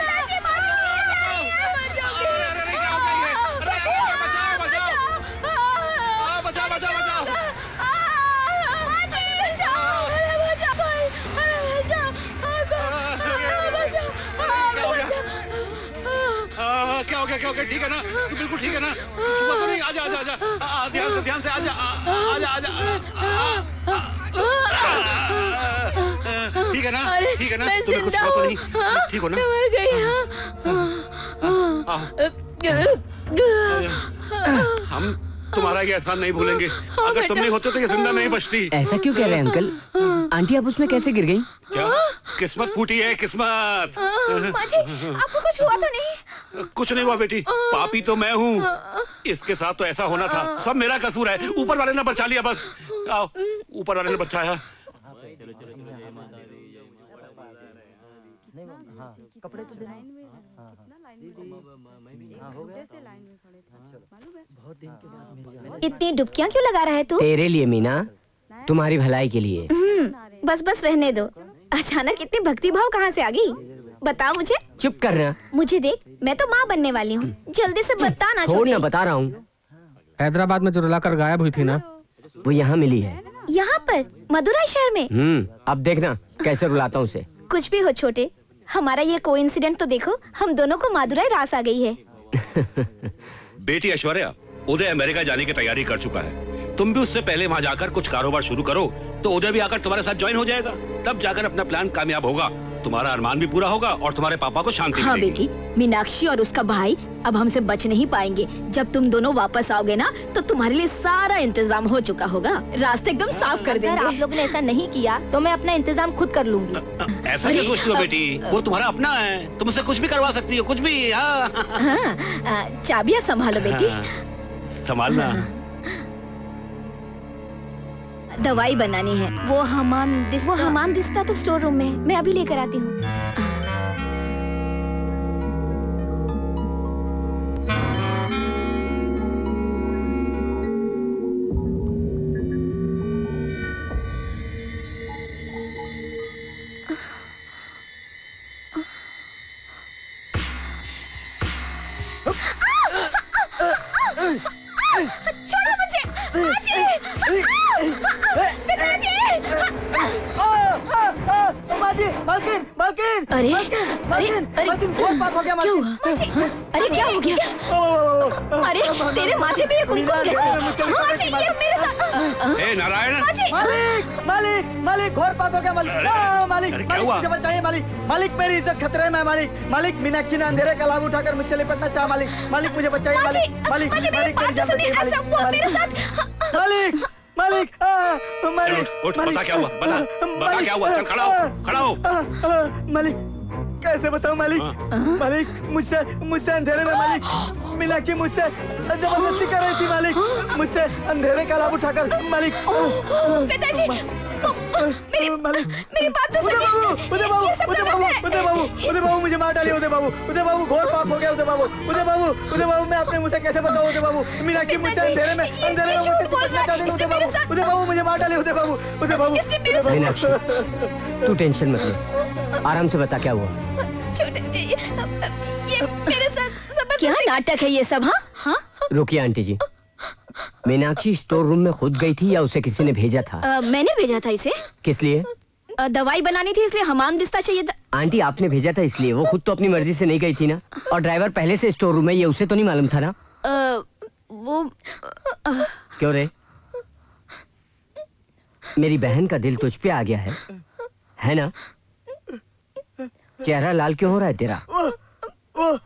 Speaker 11: क्या हो गया? क्या हो गया? ठीक है ना? तू बिल्कुल ठीक है ना? छुपा तो नहीं? आजा आजा आजा, ध्यान से आजा, आजा आजा। ठीक है ना? ठीक है ना? तुम्हें कुछ छुपा तो नहीं? ठीक हो ना?
Speaker 4: मर गई।
Speaker 11: हम तुम्हारा ये एहसान नहीं भूलेंगे। अगर तुम नहीं होते तो ये जिंदा नहीं बचती।
Speaker 5: ऐसा क्यों कह रहे हैं अंकल? आंटी आप उसमें कैसे गिर गई?
Speaker 11: क्या किस्मत फूटी है? किस्मत।
Speaker 4: आपको कुछ हुआ तो नहीं?
Speaker 11: कुछ नहीं हुआ बेटी, पापी तो मैं हूँ। इसके साथ तो ऐसा होना था, सब मेरा कसूर है। ऊपर वाले ने बचा लिया बस। आओ, ऊपर वाले ने बचाया।
Speaker 14: कपड़े तो
Speaker 4: इतनी डुबकियां क्यों लगा रहा है तू?
Speaker 5: तेरे लिए मीना, तुम्हारी भलाई के लिए।
Speaker 4: बस बस रहने दो। अचानक इतनी भक्ति भाव कहाँ से आ गई? बता मुझे।
Speaker 5: चुप करना।
Speaker 4: मुझे देख, मैं तो माँ बनने वाली हूँ। जल्दी से बता ना।
Speaker 5: छोड़ ना, बता रहा हूँ।
Speaker 1: हैदराबाद में जो रुला कर गायब हुई थी ना,
Speaker 5: वो यहाँ मिली है।
Speaker 4: यहाँ पर मदुरई शहर में?
Speaker 5: अब देखना कैसे रुलाता हूँ उसे।
Speaker 4: कुछ भी हो छोटे, हमारा ये कोइंसिडेंट तो देखो, हम दोनों को मदुरई रास आ गई है।
Speaker 11: बेटी ऐश्वर्या, उदय अमेरिका जाने की तैयारी कर चुका है। तुम भी उससे पहले वहाँ जाकर कुछ कारोबार शुरू करो, तो उदय भी आकर तुम्हारे साथ ज्वाइन हो जाएगा। तब जाकर अपना प्लान कामयाब होगा, तुम्हारा अरमान भी पूरा होगा और तुम्हारे पापा को शांति
Speaker 4: हाँ
Speaker 11: मिलेगी।
Speaker 4: बेटी, मीनाक्षी और उसका भाई अब हमसे बच नहीं पाएंगे। जब तुम दोनों वापस आओगे ना, तो तुम्हारे लिए सारा इंतजाम हो चुका होगा। रास्ते एकदम साफ कर देंगे।
Speaker 13: अगर आप लोगों ने ऐसा नहीं किया तो मैं अपना इंतजाम खुद कर लूंगी।
Speaker 11: ऐसा क्या सोचती हो बेटी? वो तुम्हारा अपना है, तुम उससे कुछ भी करवा सकती हो, कुछ भी।
Speaker 4: चाबियां संभालो बेटी।
Speaker 11: संभालना।
Speaker 4: दवाई बनानी है। वो हमान दिस्ता तो स्टोर रूम में है। मैं अभी लेकर आती हूँ। छोड़ो मुझे।
Speaker 3: मालकिन, मालकिन,
Speaker 4: अरे
Speaker 3: मालकिन, मालकिन, बहुत पाप हो गया मालकिन।
Speaker 4: अरे क्या हो गया? अरे तेरे माथे पे ये कुमकुम कैसे? ये मेरे साथ।
Speaker 11: ए नारायण।
Speaker 3: मालिक, मालिक, मालिक, घोर पाप हो गया मालिक। मालिक, मालिक, मुझे बचाइए मालिक। मालिक, मेरी इज्जत खतरे में है मालिक। मालिक, मीनाक्षी ने अंधेरे का लाभ उठाकर मुझसे लिपटना चाहा मालिक। मालिक, मुझे बचाइए मालिक। मालिक, मालिक, मेरी जान बचाइए मालिक। मालिक, मालिक, मालिक,
Speaker 11: उठ, बता क्या हुआ? बता क्या हुआ? चल खड़ा हो, खड़ा हो।
Speaker 3: मालिक, कैसे बताऊं मालिक? मालिक, मुझसे अंधेरे में मालिक मीनाक्षी मुझसे जबरदस्ती कर रही थी मालिक। मुझसे अंधेरे का लाभ उठाकर मालिक।
Speaker 4: पिताजी,
Speaker 13: मेरी बात तो सुनिए।
Speaker 3: उदय बाबू मुझे मार डालिए। उदय बाबू घोर पाप हो गया। उदय बाबू मैं अपने मुंह से कैसे बताऊं? उदय बाबू मीनाक्षी मुझसे अंधेरे में उदय बाबू मुझे मार डालिए। उदय बाबू
Speaker 5: मीनाक्षी तू टेंशन मत ले, आराम से बता क्या हुआ।
Speaker 13: छोटे ये मेरे साथ
Speaker 4: क्या नाटक है ये सब? हाँ
Speaker 5: रुकिए आंटी जी, मीनाक्षी स्टोर रूम में खुद गई थी या उसे किसी ने भेजा था?
Speaker 4: मैंने भेजा था इसे।
Speaker 5: किस लिए?
Speaker 4: दवाई बनानी थी इसलिए हमाम दिस्ता चाहिए था।
Speaker 5: आंटी आपने भेजा था इसलिए, वो खुद तो अपनी मर्जी से नहीं गई थी ना। और ड्राइवर पहले से स्टोर रूम में, ये उसे तो नहीं मालूम था ना?
Speaker 4: वो
Speaker 5: क्यों रे? मेरी बहन का दिल तुझ पे आ गया है ना? चेहरा लाल क्यों हो रहा है तेरा?
Speaker 3: वो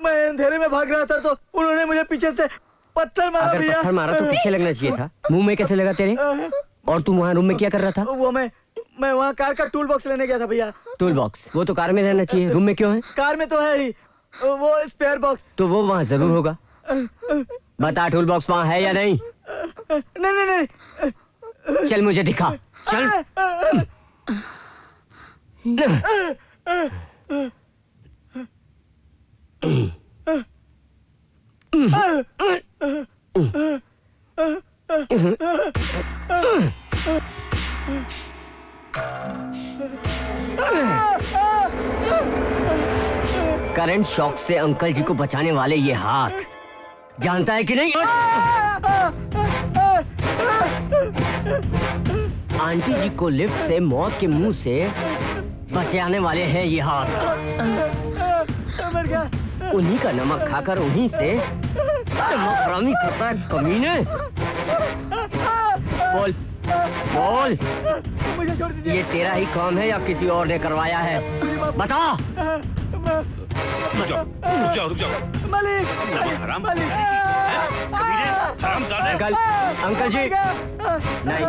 Speaker 3: मैं अंधेरे में भाग रहा था तो उन्होंने मुझे पीछे से पत्थर मारा।
Speaker 5: अगर पत्थर मारा तो पीछे लगना चाहिए था, मुंह में कैसे लगा तेरे? और तू वहाँ रूम में क्या कर रहा था?
Speaker 3: वो मैं वहाँ कार का टूल बॉक्स लेने गया था भैया।
Speaker 5: Tool box? वो तो कार में रहना चाहिए, रूम में क्यों है?
Speaker 3: कार में तो है ही, वो स्पेयर बॉक्स।
Speaker 5: तो वो वहाँ जरूर होगा। बता टूल बॉक्स वहाँ है या नहीं?
Speaker 3: नहीं।
Speaker 5: चल मुझे दिखा, चल। करंट शॉक से अंकल जी को बचाने वाले ये हाथ, जानता है कि नहीं? आंटी जी को लिफ्ट से मौत के मुंह से बचाने वाले हैं ये हाथ। उन्हीं का नमक खाकर उन्हीं से नमक हरामी करता है कमीने। बोल बोल,
Speaker 3: मुझे छोड़ दीजिए।
Speaker 5: ये तेरा ही काम है या किसी और ने करवाया है? बता।
Speaker 11: रुक जाओ।
Speaker 3: मालिक,
Speaker 5: अंकल जी नहीं,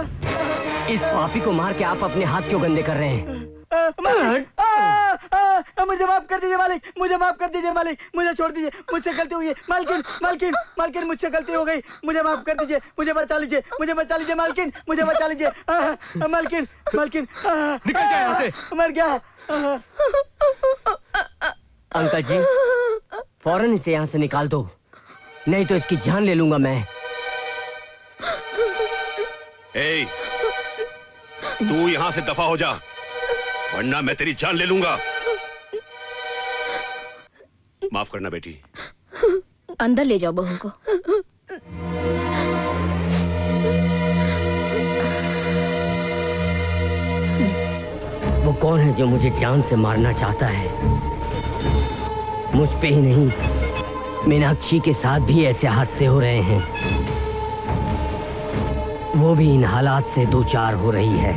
Speaker 5: इस पापी को मार के आप अपने हाथ क्यों गंदे कर रहे हैं?
Speaker 3: मुझे माफ कर दीजिए मालिक, मुझे माफ कर दीजिए मालिक, मुझे छोड़ दीजिए, मुझसे गलती हुई है। मालकिन मुझसे गलती हो गई, मुझे माफ कर दीजिए, मुझे बचा लीजिए मालकिन, मुझे बचा लीजिए। मालकिन
Speaker 5: निकल जाए यहाँ से।
Speaker 3: मर गया।
Speaker 5: अंकल जी फौरन इसे यहाँ से निकाल दो, नहीं तो इसकी जान ले लूंगा मैं।
Speaker 11: ए, तू यहाँ से दफा हो जा, वरना मैं तेरी जान ले लूंगा। माफ करना बेटी।
Speaker 4: अंदर ले जाओ बहू को।
Speaker 5: वो कौन है जो मुझे जान से मारना चाहता है? मुझ पे ही नहीं, मीनाक्षी के साथ भी ऐसे हादसे हो रहे हैं। वो भी इन हालात से दो चार हो रही है।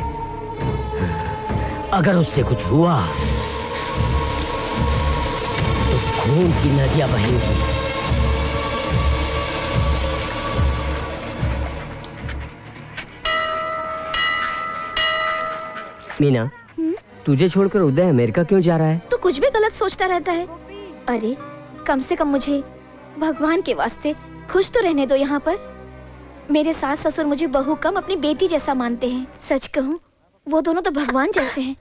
Speaker 5: अगर उससे कुछ हुआ तो खून की नदियां बहेंगी। मीना, तुझे छोड़कर उदय अमेरिका क्यों जा रहा है?
Speaker 8: तो कुछ भी गलत सोचता रहता है। अरे कम से कम मुझे भगवान के वास्ते खुश तो रहने दो यहाँ पर। मेरे सास ससुर मुझे बहू कम अपनी बेटी जैसा मानते हैं। सच कहूँ वो दोनों तो भगवान जैसे हैं।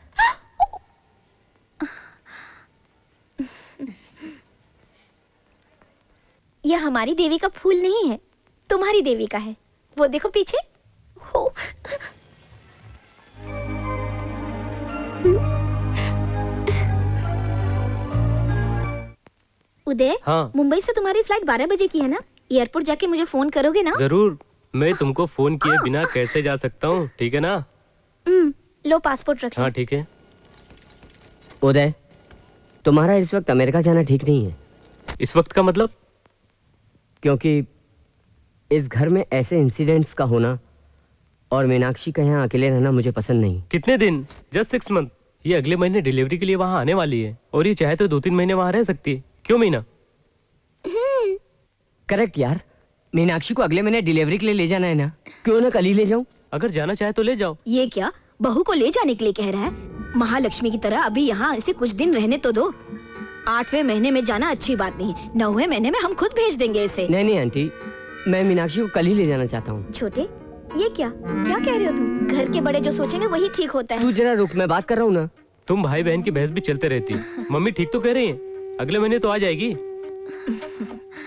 Speaker 8: यह हमारी देवी का फूल नहीं है, तुम्हारी देवी का है। वो देखो पीछे। हो। उदय,
Speaker 2: हाँ।
Speaker 8: मुंबई से तुम्हारी फ्लाइट 12 बजे की है ना? एयरपोर्ट जाके मुझे फोन करोगे ना?
Speaker 2: जरूर, मैं तुमको फोन किए बिना कैसे जा सकता हूँ, ठीक है ना?
Speaker 8: लो पासपोर्ट रख लो।
Speaker 2: हाँ ठीक है।
Speaker 5: उदय, तुम्हारा इस वक्त अमेरिका जाना ठीक नहीं है।
Speaker 2: इस वक्त का मतलब?
Speaker 5: क्योंकि इस घर में ऐसे इंसिडेंट्स का होना और मीनाक्षी का यहाँ अकेले रहना मुझे पसंद नहीं।
Speaker 2: कितने दिन? Just 6 month. ये अगले महीने डिलीवरी के लिए वहाँ आने वाली है और ये चाहे तो 2-3 महीने वहाँ रह सकती है। क्यों मीना?
Speaker 5: करेक्ट यार, मीनाक्षी को अगले महीने डिलीवरी के लिए ले जाना है ना, क्यों ना कल ही ले जाऊं?
Speaker 2: अगर जाना चाहे तो ले जाओ।
Speaker 4: ये क्या बहू को ले जाने के लिए कह रहा है? महालक्ष्मी की तरह अभी यहाँ इसे कुछ दिन रहने तो दो। 8वें महीने में जाना अच्छी बात नहीं, 9वें महीने में हम खुद भेज देंगे इसे।
Speaker 5: नहीं आंटी, मैं मीनाक्षी को कल ही ले जाना चाहता हूँ।
Speaker 8: छोटे, ये क्या क्या कह रहे हो तुम? घर के बड़े जो सोचेंगे वही ठीक होता है।
Speaker 5: तू जरा रुक, मैं बात कर रहा हूँ ना।
Speaker 2: तुम भाई बहन की बहस भी चलते रहती। मम्मी ठीक तो कह रही है, अगले महीने तो आ जाएगी।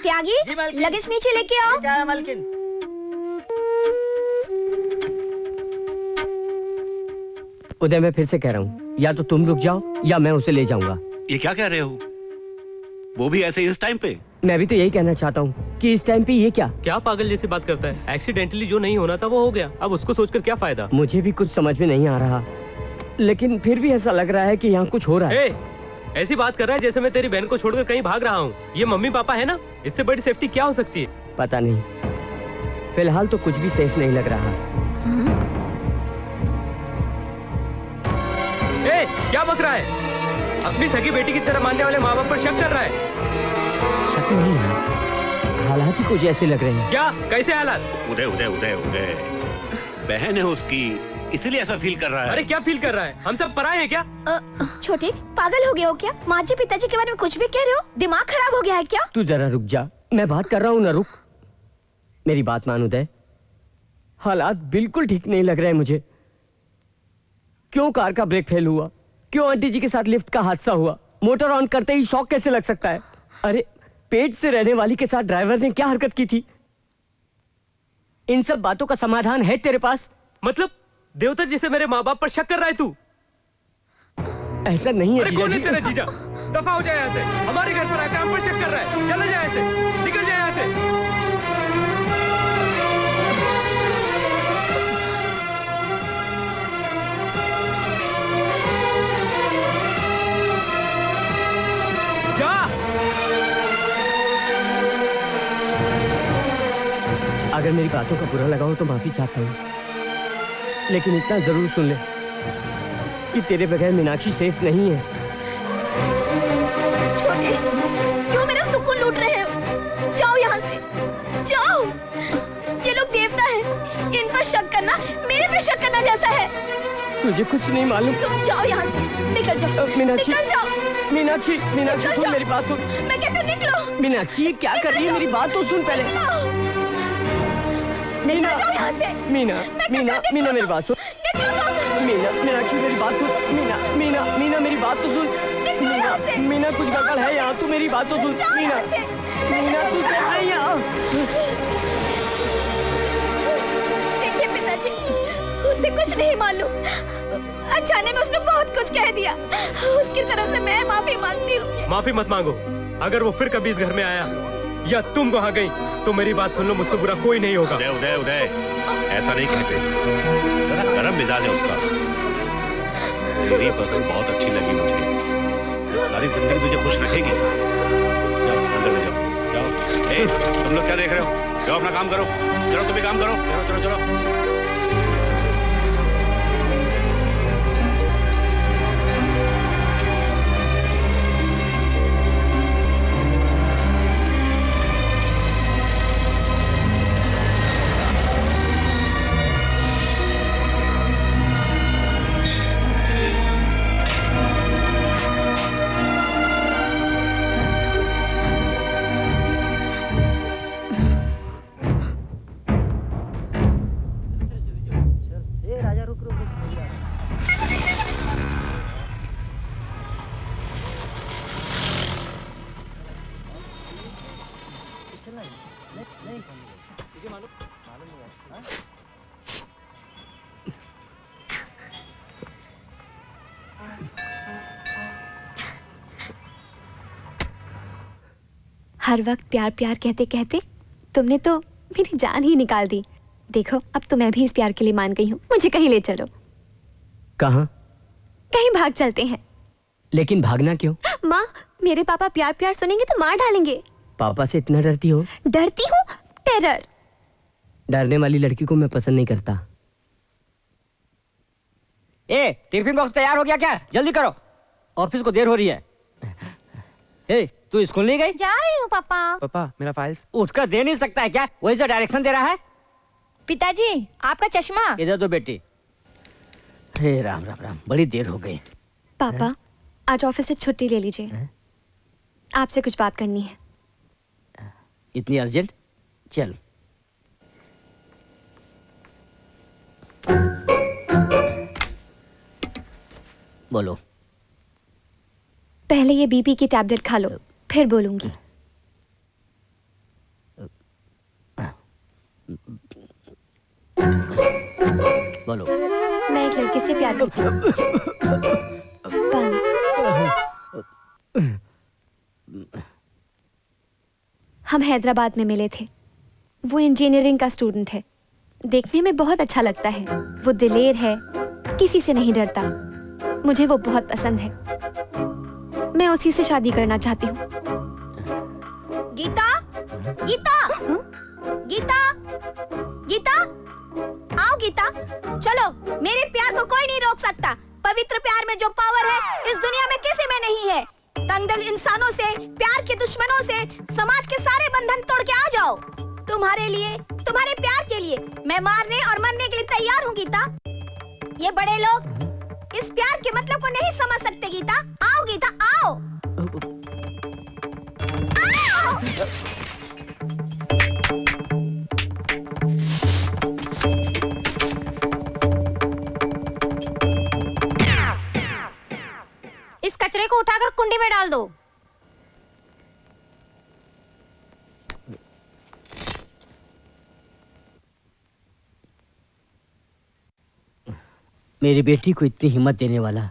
Speaker 8: त्यागी, लगेज नीचे लेके आओ।
Speaker 3: क्या है मालकिन?
Speaker 5: उदय, मैं फिर से कह रहा हूँ, या तो तुम रुक जाओ या मैं उसे ले जाऊंगा।
Speaker 11: ये क्या कह रहे हो? वो भी ऐसे ही इस टाइम पे?
Speaker 5: मैं भी तो यही कहना चाहता हूँ कि इस टाइम पे ये क्या
Speaker 2: पागल जैसी बात करता है। एक्सीडेंटली जो नहीं होना था वो हो गया, अब उसको सोचकर क्या फायदा।
Speaker 5: मुझे भी कुछ समझ में नहीं आ रहा, लेकिन फिर भी ऐसा लग रहा है कि यहाँ कुछ हो रहा है।
Speaker 2: ऐसी बात कर रहा है जैसे मैं तेरी बहन को छोड़कर कहीं भाग रहा हूँ। ये मम्मी पापा है ना, इससे बड़ी सेफ्टी क्या हो सकती है?
Speaker 5: पता नहीं, फिलहाल तो कुछ भी सेफ नहीं लग रहा।
Speaker 2: क्या बक रहा है? अपनी सगी बेटी की तरह मानने वाले माँ बाप पर शक कर रहा है।
Speaker 5: शक नहीं है, हालात ही कुछ ऐसे लग रहे हैं।
Speaker 2: क्या? कैसे हालात?
Speaker 11: उदय उदय उदय उदय, बहन है उसकी, इसीलिए ऐसा फील कर रहा है।
Speaker 2: अरे क्या फील कर रहा है? हम सब पराये हैं क्या?
Speaker 8: छोटे, पागल हो गए हो क्या? माँ जी पिताजी के बारे में कुछ भी कह रहे हो? दिमाग खराब हो गया है क्या?
Speaker 5: तू जरा रुक जा, मैं बात कर रहा हूँ ना। रुक, मेरी बात मान उदय, हालात बिल्कुल ठीक नहीं लग रहे हैं मुझे। क्यों कार का ब्रेक फेल हुआ? क्यों आंटी जी के साथ लिफ्ट का हादसा हुआ? मोटर ऑन करते ही शॉक कैसे लग सकता है? अरे पेट से रहने वाली के साथ ड्राइवर ने क्या हरकत की थी? इन सब बातों का समाधान है तेरे पास?
Speaker 2: मतलब देवता जिसे मेरे माँ बाप पर शक कर रहा है तू?
Speaker 5: ऐसा नहीं है।
Speaker 2: अरे कौन है तेरा जीजा? दफा हो जाए यहाँ से। हमारे घर पर आकर हम पर शक कर रहा है। चला जाए यहाँ से, निकल जाए यहाँ से। जा।
Speaker 5: अगर मेरी बातों का बुरा लगा हो तो माफी चाहता हूँ, लेकिन इतना जरूर सुन ले कि तेरे बगैर मीनाक्षी सेफ नहीं है।
Speaker 8: छोटे, क्यों मेरा सुकून लूट रहे हो? जाओ यहाँ से, जाओ। ये लोग देवता हैं, इन पर शक करना मेरे पे शक करना जैसा है।
Speaker 5: तुझे कुछ नहीं मालूम।
Speaker 8: तुम जाओ यहाँ से, निकल जाओ।
Speaker 5: मीनाक्षी,
Speaker 8: निकल जाओ।
Speaker 5: मीनाक्षी, मीनाक्षी सुन मेरी बात सुन।
Speaker 8: मैं कहती हूँ निकलो।
Speaker 5: मीनाक्षी क्या कर रही है? मेरी बात तो सुन पहले। मीना, मीना, मीना, मीना मेरी बात सुन। मीना, मीनाक्षी मेरी बात सुन। मीना, मीना, मीना मेरी बात तो सुन। मीना, मीना कुछ गड़बड़ है यहाँ, तू मेरी बात तो सुन। मीना, मीना तू चल रही यहाँ।
Speaker 8: देखिए पिताजी, उसे कुछ नहीं मालूम। अचानक उसने बहुत कुछ कह दिया। उसकी तरफ से मैं माफी मांगती हूँ।
Speaker 2: माफी मत मांगो। अगर वो फिर कभी इस घर में आया या तुम वहाँ गई तो मेरी बात सुन लो, मुझसे बुरा कोई नहीं होगा।
Speaker 11: उदय उदय उदय, ऐसा नहीं कहते। जरा गरम मिजाज है उसका। तेरी पसंद बहुत अच्छी लगी मुझे। सारी जिंदगी तुझे खुश रखेगी। जाओ अंदर ले जाओ, जाओ। ए, तुम लोग क्या देख रहे हो? जाओ अपना काम करो। चलो तुम भी काम करो। चलो चलो चलो।
Speaker 8: हर वक्त प्यार प्यार कहते कहते तुमने तो मेरी जान ही निकाल दी। देखो अब तो मैं भी इस प्यार के लिए मान गई हूँ। मुझे कहीं ले चलो।
Speaker 5: कहाँ?
Speaker 8: कहीं भाग चलते हैं।
Speaker 5: लेकिन भागना क्यों?
Speaker 8: माँ, मेरे पापा प्यार प्यार सुनेंगे तो मार डालेंगे।
Speaker 5: पापा से इतना डरती हो?
Speaker 8: डरती हूँ? टेरर।
Speaker 5: डरने वाली लड़की को मैं पसंद नहीं करता। टिफिन बॉक्स तैयार हो गया क्या? जल्दी करो, ऑफिस को देर हो रही है। तू स्कूल नहीं गई?
Speaker 8: जा रही हूँ पापा।
Speaker 5: पापा मेरा फाइल्स। उठकर दे नहीं सकता है क्या? वही जो डायरेक्शन दे रहा है।
Speaker 8: पिताजी आपका चश्मा
Speaker 5: इधर दो बेटी। हे राम राम राम, बड़ी देर हो गई।
Speaker 8: पापा आज ऑफिस से छुट्टी ले लीजिए, आपसे कुछ बात करनी है।
Speaker 5: इतनी अर्जेंट? चल। बोलो।
Speaker 8: पहले ये बीपी की टैबलेट खा लो, फिर बोलूंगी।
Speaker 5: बोलो।
Speaker 8: मैं एक लड़के से प्यार करती हूँ। हम हैदराबाद में मिले थे। वो इंजीनियरिंग का स्टूडेंट है, देखने में बहुत अच्छा लगता है। वो दिलेर है, किसी से नहीं डरता। मुझे वो बहुत पसंद है। मैं उसी से शादी करना चाहती हूँ।
Speaker 4: गीता, गीता, गीता, गीता, आओ गीता, चलो। मेरे प्यार को कोई नहीं रोक सकता। पवित्र प्यार में जो पावर है इस दुनिया में किसी में नहीं है। तंगदिल इंसानों से, प्यार के दुश्मनों से समाज के सारे बंधन तोड़ के आ जाओ। तुम्हारे लिए, तुम्हारे प्यार के लिए मैं मारने और मरने के लिए तैयार हूँ गीता। ये बड़े लोग इस प्यार के मतलब को नहीं समझ सकते गीता। आओ गीता, आओ, आओ।
Speaker 13: इस कचरे को उठाकर कुंडी में डाल दो।
Speaker 5: मेरी बेटी को इतनी हिम्मत देने वाला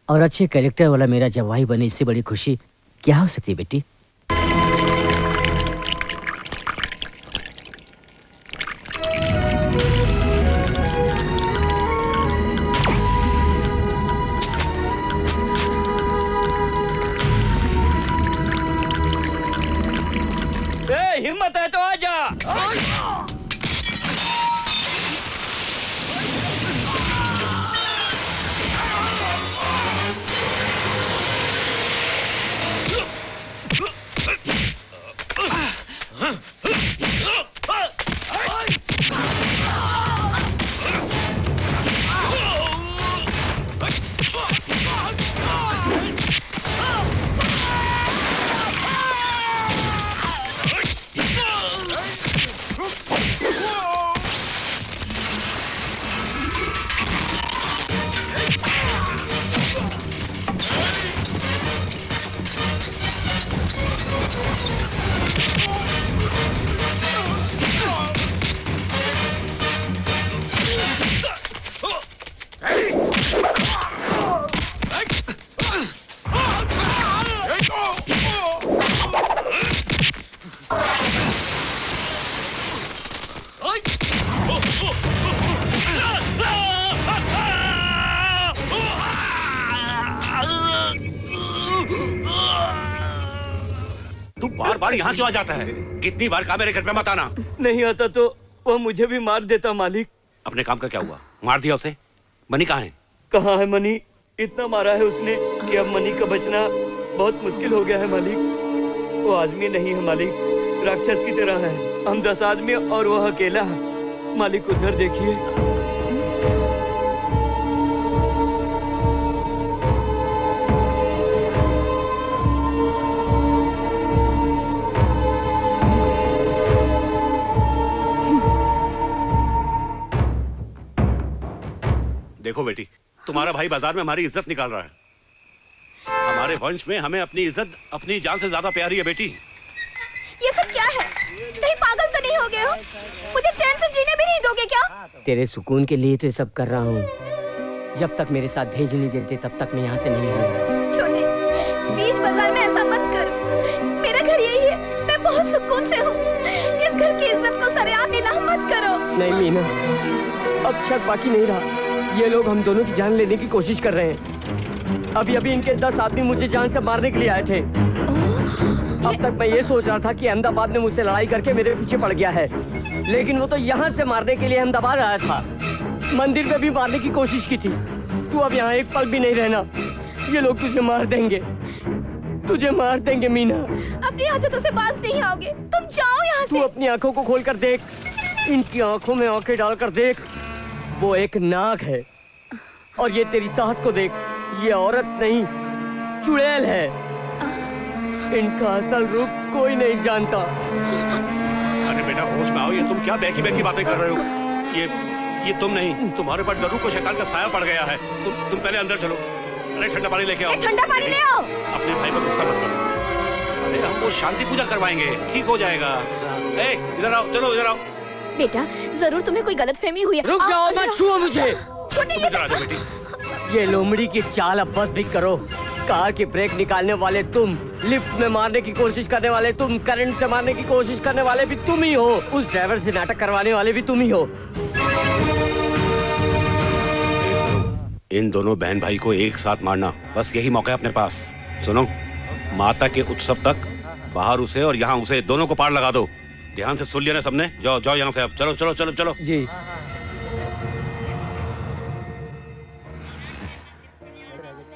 Speaker 5: और अच्छे कैरेक्टर वाला मेरा जवाई बने, इससे बड़ी खुशी क्या हो सकती है बेटी?
Speaker 6: हिम्मत है तो आजा।
Speaker 11: तू बार बार यहाँ क्यों आ जाता है? कितनी बार कहा मेरे घर पे मत आना।
Speaker 6: नहीं आता तो वो मुझे भी मार देता मालिक।
Speaker 11: अपने काम का क्या हुआ? मार दिया उसे? मनी कहाँ है?
Speaker 6: कहाँ है मनी? इतना मारा है उसने कि अब मनी का बचना बहुत मुश्किल हो गया है मालिक। वो आदमी नहीं है मालिक, राक्षस की तरह है। हम 10 आदमी और वह अकेला है मालिक। उधर देखिए।
Speaker 11: देखो बेटी, तुम्हारा भाई बाजार में हमारी इज्जत निकाल रहा है। हमारे वंश में हमें अपनी इज्जत अपनी जान से ज्यादा प्यारी है बेटी।
Speaker 13: ये सब क्या है? कहीं पागल तो नहीं हो गए हो? मुझे चैन से जीने भी नहीं दोगे क्या?
Speaker 5: तेरे सुकून के लिए तो ये सब कर रहा हूँ। जब तक मेरे साथ भेज नहीं देते तब तक मैं यहाँ से नहीं हूँ।
Speaker 13: छोटे, बीच बाजार में ऐसा मत करो। मेरा घर यही है, मैं बहुत सुकून से हूँ। इस घर की इज्जत को सरेआम नीलाम मत करो।
Speaker 5: नहीं मीना, अब शक बाकी नहीं रहा। ये लोग हम दोनों की जान लेने की कोशिश कर रहे हैं। अभी अभी इनके 10 आदमी मुझे जान से मारने के लिए आए थे। अब तक मैं ये सोच रहा था कि अहमदाबाद ने मुझसे लड़ाई करके मेरे पीछे पड़ गया है, लेकिन वो तो यहाँ से मारने के लिए अहमदाबाद आया था। मंदिर में भी मारने की कोशिश की थी। तू अब यहाँ एक पल भी नहीं रहना। ये लोग तुझे मार देंगे, तुझे मार देंगे मीना।
Speaker 13: अपनी आदतों से बाज नहीं आओगे। तुम जाओ यहाँ से।
Speaker 5: तू अपनी आंखों को खोल कर देख, इनकी आंखों में आंखें डालकर देख। वो एक नाग है और ये तेरी सास को देख, ये औरत नहीं चुड़ैल है। इनका असल रूप कोई नहीं जानता।
Speaker 11: अरे बेटा होश में आओ। ये तुम क्या बैकी बैकी बातें कर रहे हो? ये तुम नहीं, तुम्हारे पर जरूर कोई शैतान का साया पड़ गया है। तुम पहले अंदर चलो। अरे ठंडा पानी लेके आओ।
Speaker 13: ठंडा पानी ले आओ।
Speaker 11: अपने भाई पर गुस्सा मत करो। अरे हम वो शांति पूजा करवाएंगे, ठीक हो जाएगा। ए, इधर आओ, चलो इधर आओ।
Speaker 13: बेटा जरूर तुम्हें कोई गलतफहमी हुई है।
Speaker 5: रुक जाओ, मत छुओ मुझे।
Speaker 13: छूटेंगे
Speaker 11: इधर आ जाओ बेटी।
Speaker 5: ये लोमड़ी की चाल अब बस भी करो। कार की ब्रेक निकालने वाले तुम, लिफ्ट में मारने की कोशिश करने वाले तुम, करंट से मारने की कोशिश करने वाले भी तुम ही हो, उस ड्राइवर से नाटक करवाने वाले भी तुम ही हो।
Speaker 11: इन दोनों बहन भाई को एक साथ मारना, बस यही मौका है अपने पास। सुनो, माता के उत्सव तक बाहर उसे और यहाँ उसे, दोनों को पार लगा दो। ध्यान से सुन लिया ना सबने? जाओ जाओ यहाँ से अब, चलो चलो चलो चलो।
Speaker 5: जी।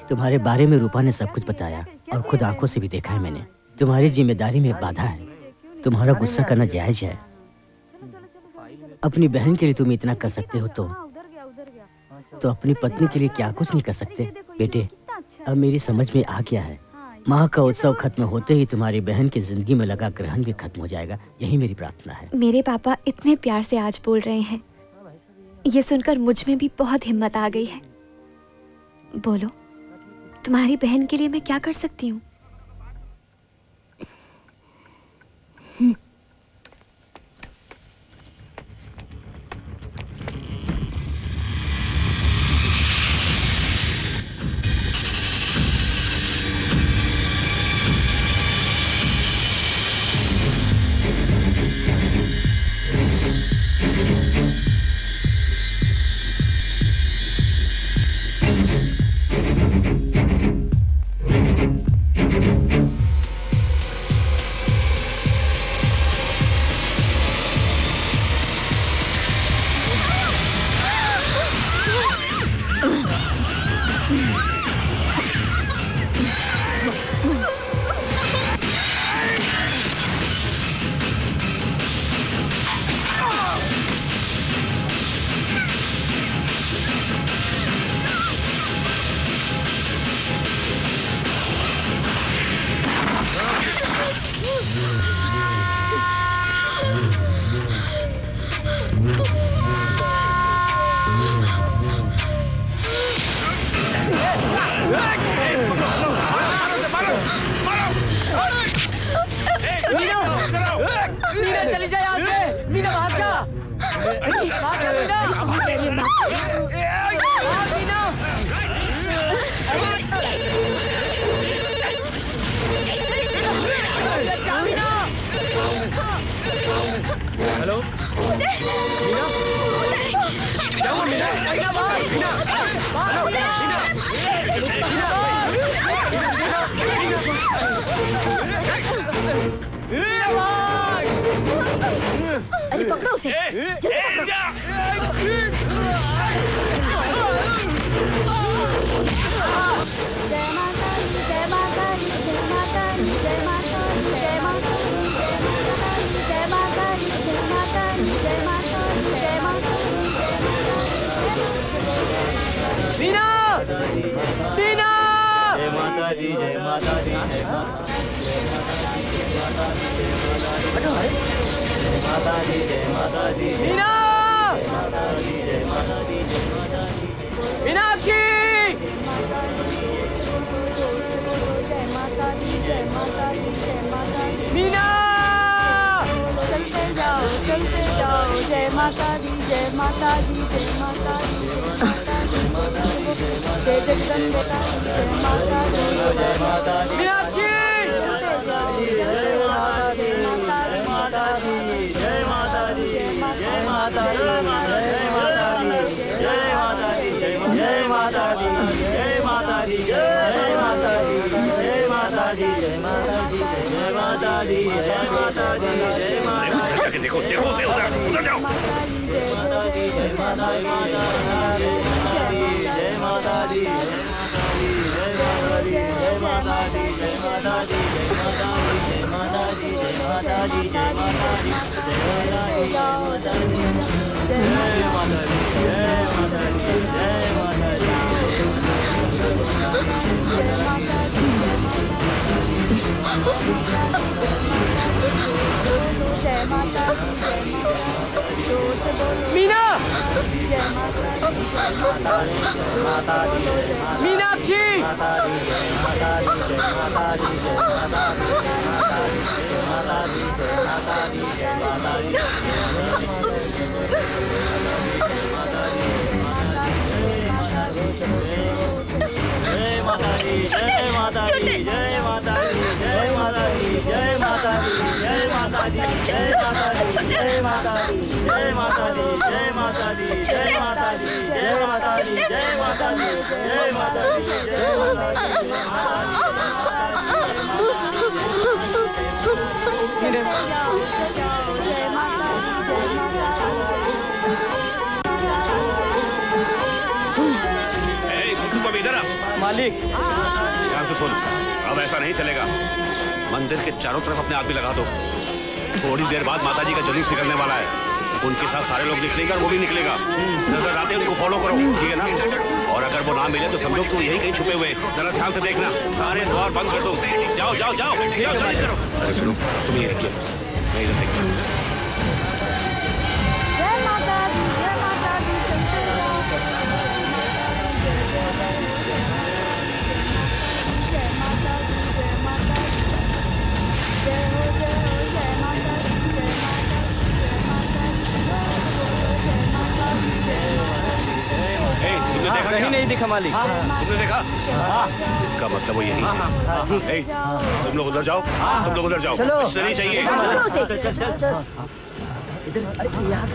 Speaker 5: तुम्हारे बारे में रूपा ने सब कुछ बताया और खुद आंखों से भी देखा है मैंने। तुम्हारी जिम्मेदारी में बाधा है। तुम्हारा गुस्सा करना जायज है। अपनी बहन के लिए तुम इतना कर सकते हो तो अपनी पत्नी के लिए क्या कुछ नहीं कर सकते? बेटे, अब मेरी समझ में आ गया है। माँ का उत्सव खत्म होते ही तुम्हारी बहन की जिंदगी में लगा ग्रहण भी खत्म हो जाएगा, यही मेरी प्रार्थना है।
Speaker 13: मेरे पापा इतने प्यार से आज बोल रहे हैं, ये सुनकर मुझ में भी बहुत हिम्मत आ गई है। बोलो, तुम्हारी बहन के लिए मैं क्या कर सकती हूँ?
Speaker 10: हेलो मीना, क्या हुआ मीना?
Speaker 4: अरे पकड़ो उसे, जल्दी
Speaker 5: मीना, मीना, जय माता दी, जय माता दी, जय माता दी, जय माता दी, मीना, मीनाक्षी, मीना,
Speaker 14: चलते जाओ, जय माता दी, जय माता दी, जय माता दी, जय जगदम्बे का जय माता दी, जय माता दी,
Speaker 5: मीनाक्षी,
Speaker 14: जय माता दी, जय माता दी, जय माता दी, जय माता दी, जय माता दी, जय माता दी, जय माता दी, जय माता दी, जय माता दी, जय माता दी, जय माता दी, जय माता दी, जय माता दी, जय माता दी,
Speaker 11: देखो देखो उसे, उधर जाओ।
Speaker 14: जय माता दी, जय माता दी, जय माता दी, जय माता दी, जय माता दी, जय माता दी, जय माता दी, जय माता दी, जय माता दी, जय माता दी, जय माता दी, जय माता दी, जय माता दी,
Speaker 5: मीना, मीना मीनाक्षी
Speaker 14: जय माता दी, जय माता दी, जय माता दी, जय माता दी, जय माता दी, जय माता दी, जय माता दी, जय माता दी, जय माता दी, जय माता दी, जय माता दी, जय माता दी, जय माता दी, जय माता
Speaker 11: दी, इधर आ।
Speaker 5: मालिक
Speaker 11: ध्यान से सुन, अब ऐसा नहीं चलेगा। मंदिर के चारों तरफ अपने आदमी लगा दो। थोड़ी देर बाद माताजी का जुलूस निकलने वाला है, उनके साथ सारे लोग निकलेंगे और वो भी निकलेगा। नजर आते हैं उनको फॉलो करो, ठीक है ना? और अगर वो ना मिले तो समझो कि वो यही कहीं छुपे हुए। जरा ध्यान से देखना, सारे द्वार बंद कर दो। जाओ जाओ जाओ, जल्दी करो। अरे सुनो, तुम ये रखिए, मैं इधर देखता हूँ। तुमने देखा?
Speaker 5: कहीं नहीं दिखा मालिक।
Speaker 11: तुमने देखा? इसका मतलब वो यही है। तुम लोग उधर जाओ, तुम लोग उधर जाओ।
Speaker 14: चलो।
Speaker 11: इससे नहीं चाहिए।
Speaker 14: चल चल चल। इधर, अरे यहाँ से।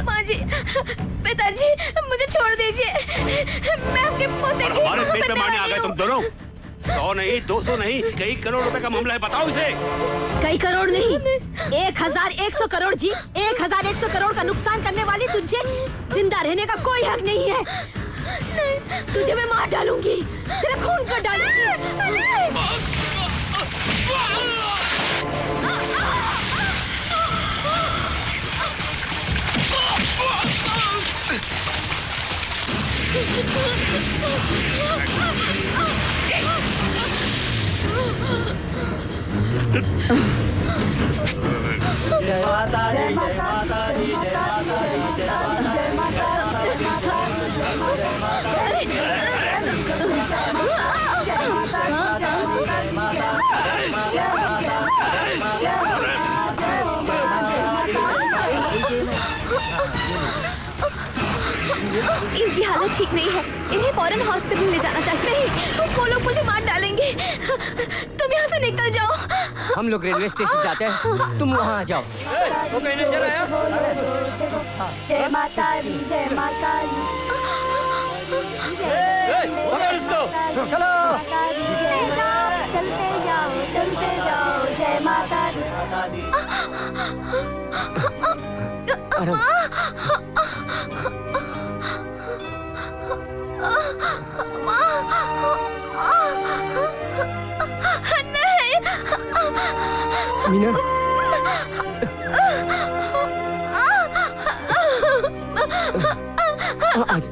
Speaker 4: माँ जी, पिताजी, मुझे छोड़ दीजिए। मैं आपके पोते की
Speaker 11: हमारे पेट पे मारने आ गए तुम दोनों। 100 नहीं, 200 नहीं, कई करोड़ रुपए का मामला है, बताओ इसे।
Speaker 4: कई करोड़ नहीं, 1100 करोड़ जी। 1100 करोड़ का नुकसान करने वाली तुझे जिंदा रहने का कोई हक नहीं है। तुझे मैं मार डालूंगी, तेरा खून कर डालूंगी।
Speaker 14: जय माता दी, जय माता दी, जय माता दी, जय माता
Speaker 13: इनकी हालत ठीक नहीं है, इन्हें फौरन हॉस्पिटल ले जाना चाहिए। नहीं, वो लोग मुझे मार डालेंगे। तुम यहाँ से निकल जाओ।
Speaker 5: हम लोग रेलवे स्टेशन जाते हैं, तुम वहाँ आ जाओ।
Speaker 14: वो कहीं नहीं चला है।
Speaker 13: जय माता दी, जय माता दी।
Speaker 14: चलो,
Speaker 13: चलते जाओ, जय माता दी।
Speaker 5: मीना, आज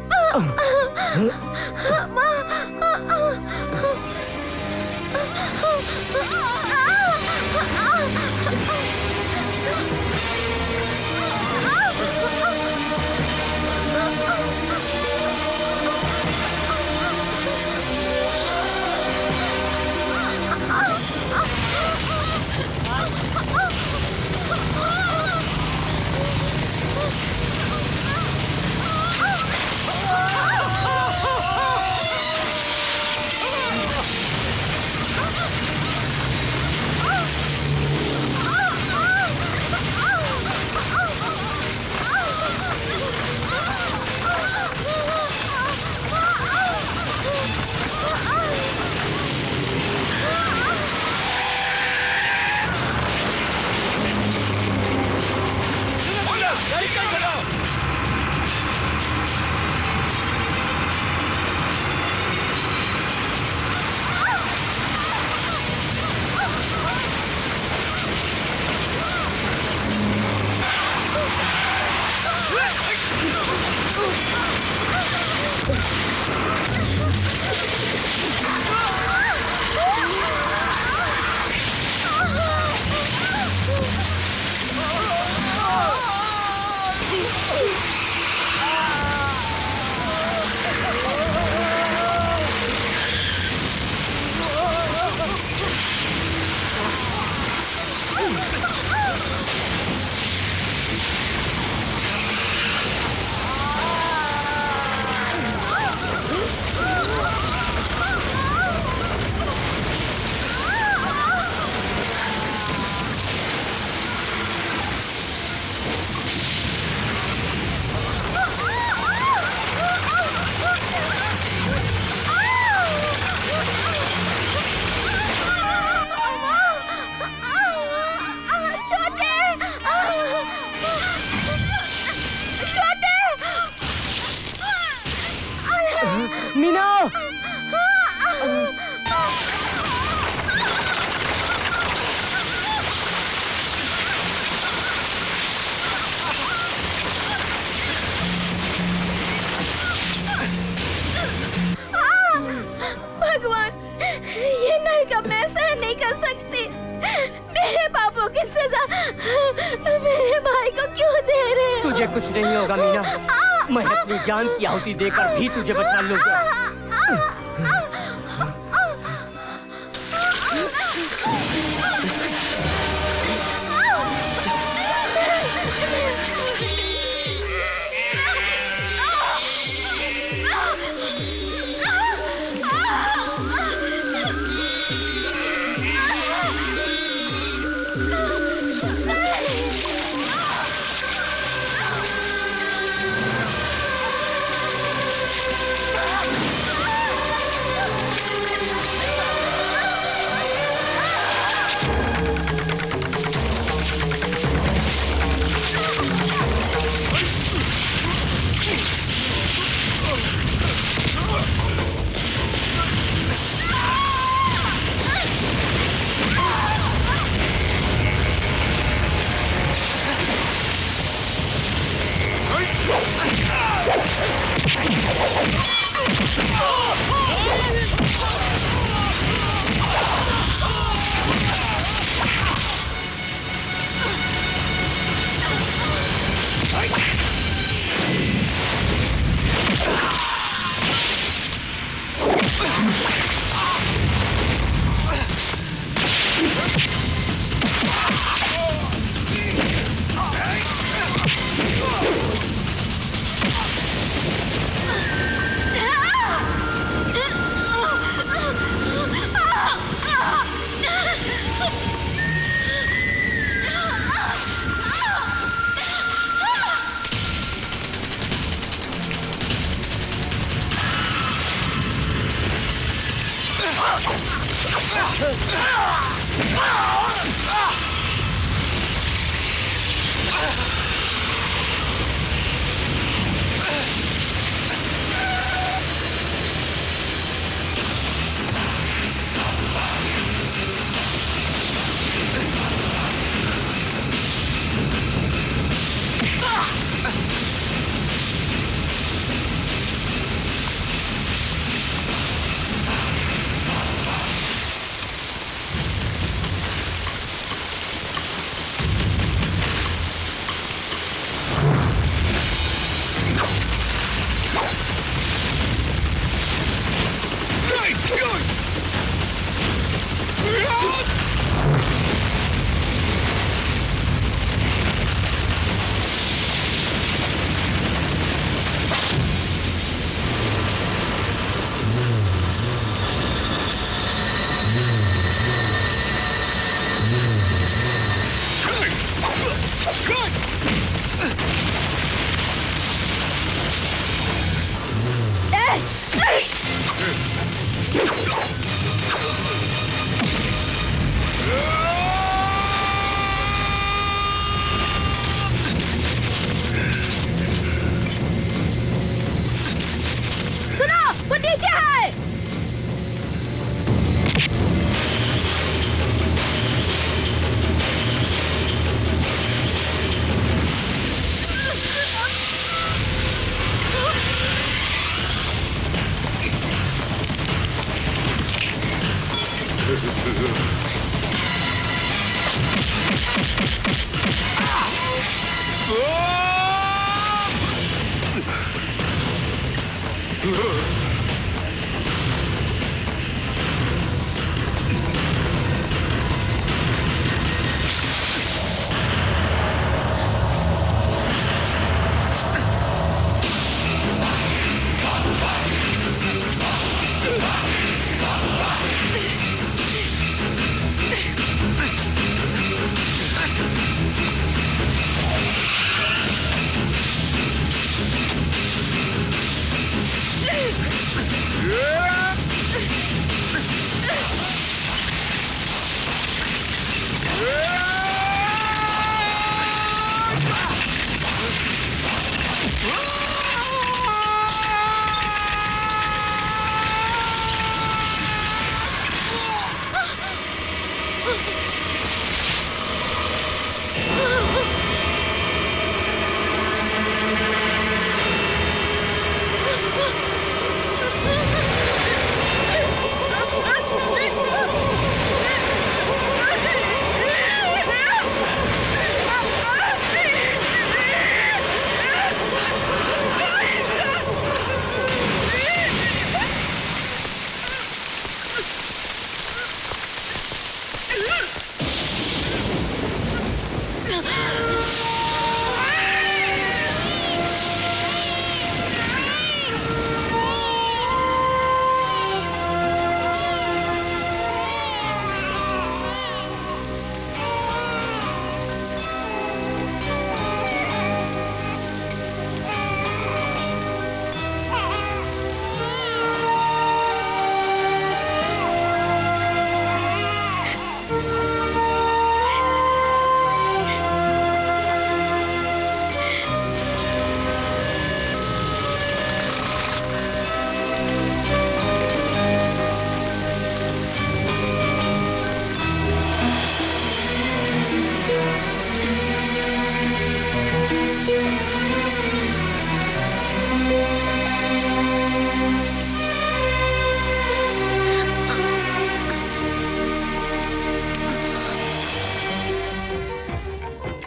Speaker 5: तुझे कुछ नहीं होगा मीना, मैं अपनी जान की आहुति देकर भी तुझे बचा लूंगा।
Speaker 4: सुनो, वो नीचे है।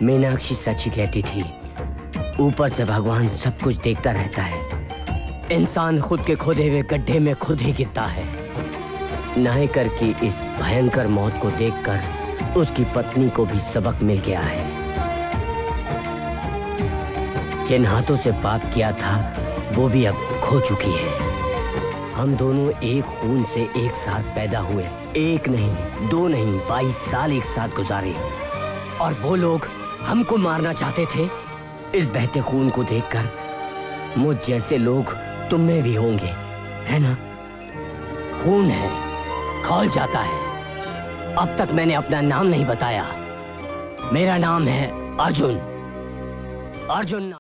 Speaker 5: मीनाक्षी सच ही कहती थी, ऊपर से भगवान सब कुछ देखता रहता है। इंसान खुद के खोदे हुए गड्ढे में खुद ही गिरता है। नायकर की इस भयंकर मौत को देखकर उसकी पत्नी को भी सबक मिल गया है। जिन हाथों से पाप किया था वो भी अब खो चुकी है। हम दोनों एक खून से एक साथ पैदा हुए, एक नहीं, दो नहीं, 22 साल एक साथ गुजारे, और वो लोग हमको मारना चाहते थे। इस बहते खून को देखकर मुझ जैसे लोग तुम में भी होंगे, है ना? खून है, खौल जाता है। अब तक मैंने अपना नाम नहीं बताया। मेरा नाम है अर्जुन। अर्जुन।